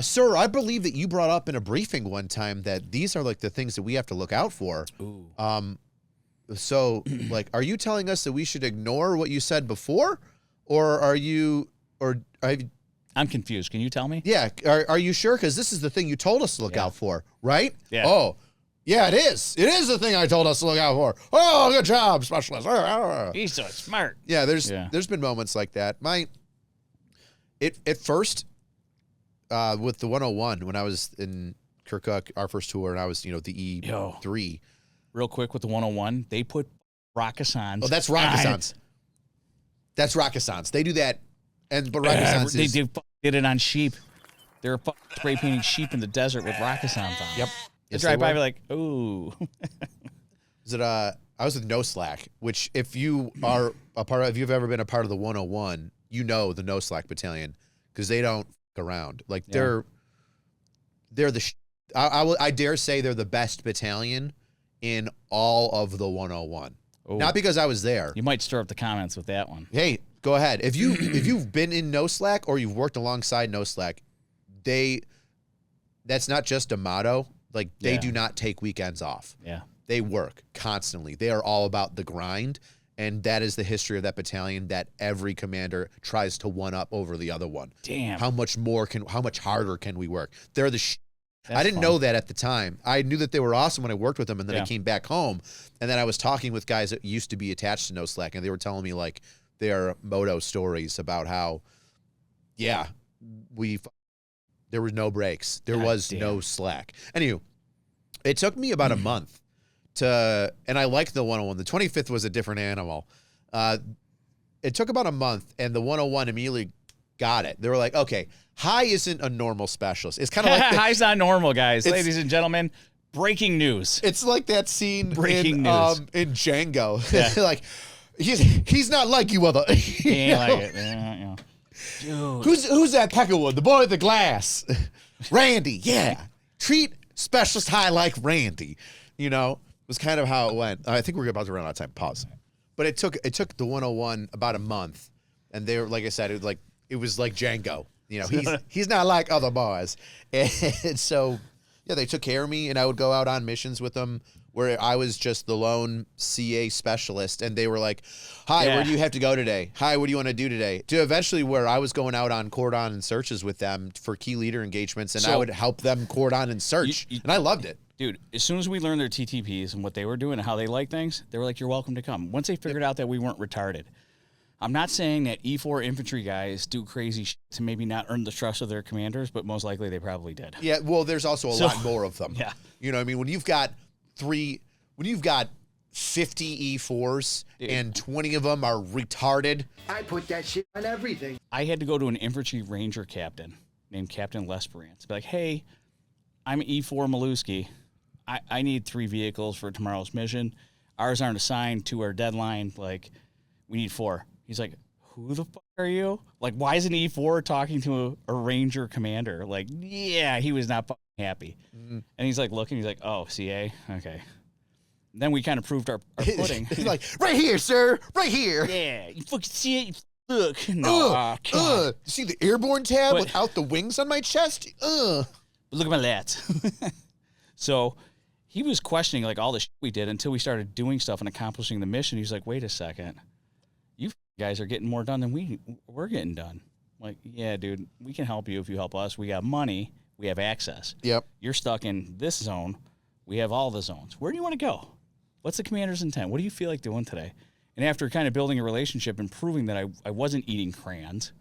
Sir, I believe that you brought up in a briefing one time that these are like the things that we have to look out for. Ooh. So, like, are you telling us that we should ignore what you said before? I'm confused. Can you tell me? Yeah. Are you sure? Because this is the thing you told us to look out for, right? Yeah. Oh, yeah, it is. It is the thing I told us to look out for. Oh, good job, specialist. He's so smart. Yeah, there's been moments like that. At first, with the 101, when I was in Kirkuk, our first tour, and I was, the E3. Real quick with the 101, they put Rakkasans. Oh, that's Rakkasans. That's Rakkasans. They do that, but Rakkasans they did it on sheep. They were spray painting sheep in the desert with Rakkasans on. Yep. They drive by, like, ooh. Is it? I was with No Slack, which if you are if you've ever been a part of the 101, you know the No Slack battalion because they don't f around. Like they're the. I dare say they're the best battalion in all of the 101. Ooh. Not because I was there. You might stir up the comments with that one. Hey, go ahead. If you've been in No Slack or you've worked alongside No Slack, that's not just a motto. Like they do not take weekends off. Yeah. they work constantly. They are all about the grind. And that is the history of that battalion, that every commander tries to one up over the other one. Damn. How much harder can we work? They're the I didn't fun. know that at the time. I knew that they were awesome when I worked with them, and then I came back home, and then I was talking with guys that used to be attached to No Slack, and they were telling me like their moto stories about how, there was no breaks. There was no slack. Anywho, it took me about a month and I liked the 101. The 25th was a different animal. It took about a month, and the 101 immediately got it. They were like, okay, high isn't a normal specialist. It's kind of like high's not normal, guys. Ladies and gentlemen, breaking news. It's like that scene breaking news. News In Django. Yeah. Like he's not like you other. He ain't like it. Yeah. Dude. Who's that Peckerwood? The boy with the glass. Randy. Yeah. Treat specialist high like Randy. Was kind of how it went. I think we're about to run out of time. Pause. But it took the 101 about a month, and they were, like I said, it was like Django. He's not like other boys, and so they took care of me, and I would go out on missions with them where I was just the lone CA specialist, and they were like, "Hi, where do you have to go today? Hi, what do you want to do today?" To eventually where I was going out on cordon and searches with them for key leader engagements, and I would help them cordon and search, and I loved it. Dude, as soon as we learned their TTPs and what they were doing and how they like things, they were like, you're welcome to come. Once they figured out that we weren't retarded. I'm not saying that E4 infantry guys do crazy shit to maybe not earn the trust of their commanders, but most likely they probably did. Yeah, well, there's also a lot more of them. Yeah. You know what I mean? When you've got 50 E4s and 20 of them are retarded. I put that shit on everything. I had to go to an infantry ranger captain named Captain Lesperance. Be like, hey, I'm E4 Maluski. I need 3 vehicles for tomorrow's mission. Ours aren't assigned to our deadline. Like, we need 4. He's like, who the fuck are you? Like, why is an E4 talking to a Ranger commander? Like, yeah, he was not fucking happy. Mm-hmm. And he's like looking, he's like, oh, CA? Okay. And then we kind of proved our footing. He's like, right here, sir, right here. Yeah, you fucking see it? Look. No, you see the airborne tab without the wings on my chest? Look at my lats. So he was questioning like all the shit we did until we started doing stuff and accomplishing the mission. He's like, wait a second. You guys are getting more done than we're getting done. Like, yeah, dude, we can help you if you help us. We got money. We have access. Yep. You're stuck in this zone. We have all the zones. Where do you want to go? What's the commander's intent? What do you feel like doing today? And after kind of building a relationship and proving that I wasn't eating crayons,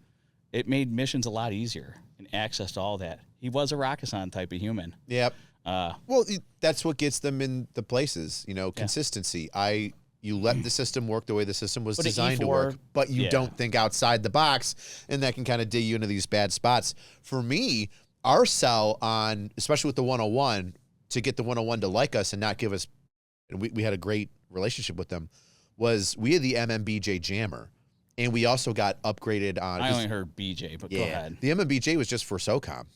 it made missions a lot easier and access to all that. He was a Rakkasan type of human. Yep. Well, that's what gets them in the places, consistency. You let the system work the way the system was designed to work, but you don't think outside the box, and that can kind of dig you into these bad spots. For me, our sell on, especially with the 101, to get the 101 to like us and not give us, and we had a great relationship with them, was we had the MMBJ jammer, and we also got upgraded on. I only heard BJ, but go ahead. The MMBJ was just for SOCOM.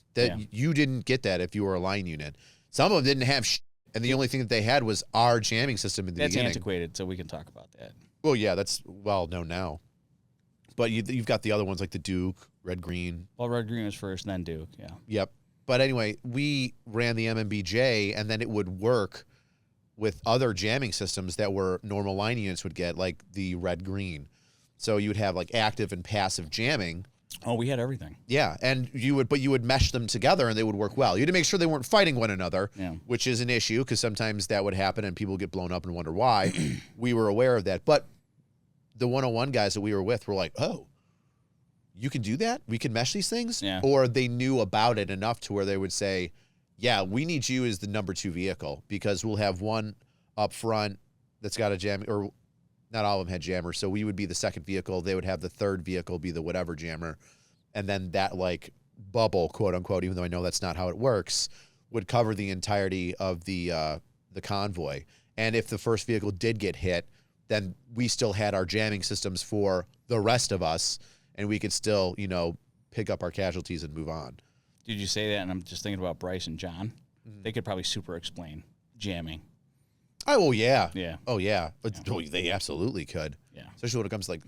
You didn't get that if you were a line unit. Some of them didn't have and the only thing that they had was our jamming system in the beginning. That's antiquated, so we can talk about that. Well, yeah, that's well known now. But you've got the other ones like the Duke, Red Green. Well, Red Green was first, then Duke, yeah. Yep. But anyway, we ran the MMBJ, and then it would work with other jamming systems that were normal line units would get, like the Red Green. So you would have like active and passive jamming. Oh, we had everything. Yeah, and you would mesh them together and they would work well. You had to make sure they weren't fighting one another, which is an issue because sometimes that would happen and people get blown up and wonder why. We were aware of that. But the 101 guys that we were with were like, oh, you can do that? We can mesh these things? Yeah. Or they knew about it enough to where they would say, yeah, we need you as the number 2 vehicle because we'll have one up front that's got a jam, or not all of them had jammers. So we would be the second vehicle. They would have the third vehicle be the whatever jammer. And then that like bubble, quote unquote, even though I know that's not how it works, would cover the entirety of the convoy. And if the first vehicle did get hit, then we still had our jamming systems for the rest of us, and we could still, pick up our casualties and move on. Did you say that? And I'm just thinking about Bryce and John. They could probably super explain jamming. Oh, yeah. Yeah. Oh, yeah. Oh, they absolutely could. Yeah. Especially when it comes to like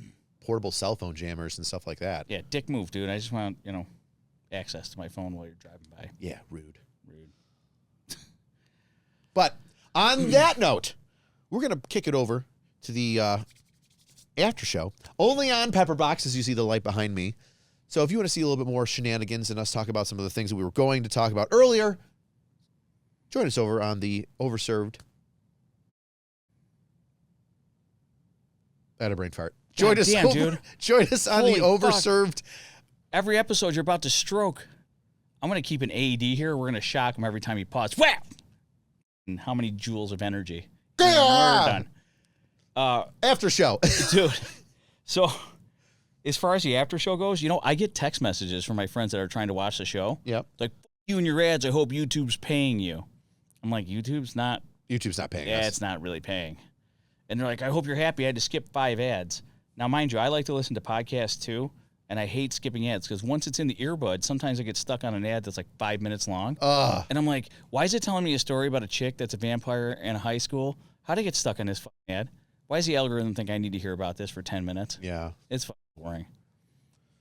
portable cell phone jammers and stuff like that. Yeah, dick move, dude. I just want, access to my phone while you're driving by. Yeah, rude. Rude. But On that note, we're going to kick it over to the after show. Only on Pepperbox, as you see the light behind me. So if you want to see a little bit more shenanigans and us talk about some of the things that we were going to talk about earlier, join us over on the Overserved. I had a brain fart. Join us on Holy the Overserved. Fuck. Every episode, you're about to stroke. I'm going to keep an AED here. We're going to shock him every time he pauses. Whap! And how many joules of energy? Yeah! We're done. After show. Dude, so as far as the after show goes, I get text messages from my friends that are trying to watch the show. Yep. It's like, you and your ads, I hope YouTube's paying you. I'm like, YouTube's not paying us. It's not really paying. And they're like, I hope you're happy I had to skip 5 ads. Now, mind you, I like to listen to podcasts too, and I hate skipping ads because once it's in the earbud, sometimes I get stuck on an ad that's like 5 minutes long. And I'm like, why is it telling me a story about a chick that's a vampire in a high school? How'd I get stuck on this fucking ad? Why does the algorithm think I need to hear about this for 10 minutes? Yeah. It's fucking boring.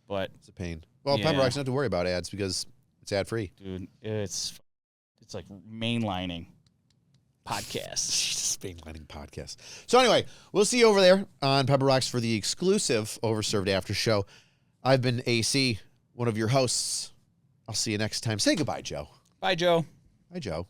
But it's a pain. Well, Pepperbox doesn't have to worry about ads because it's ad-free. Dude, it's like mainlining podcasts. Jesus, mainlining podcasts. So anyway, we'll see you over there on Pepperbox for the exclusive Overserved After Show. I've been AC, one of your hosts. I'll see you next time. Say goodbye, Joe. Bye, Joe. Bye, Joe.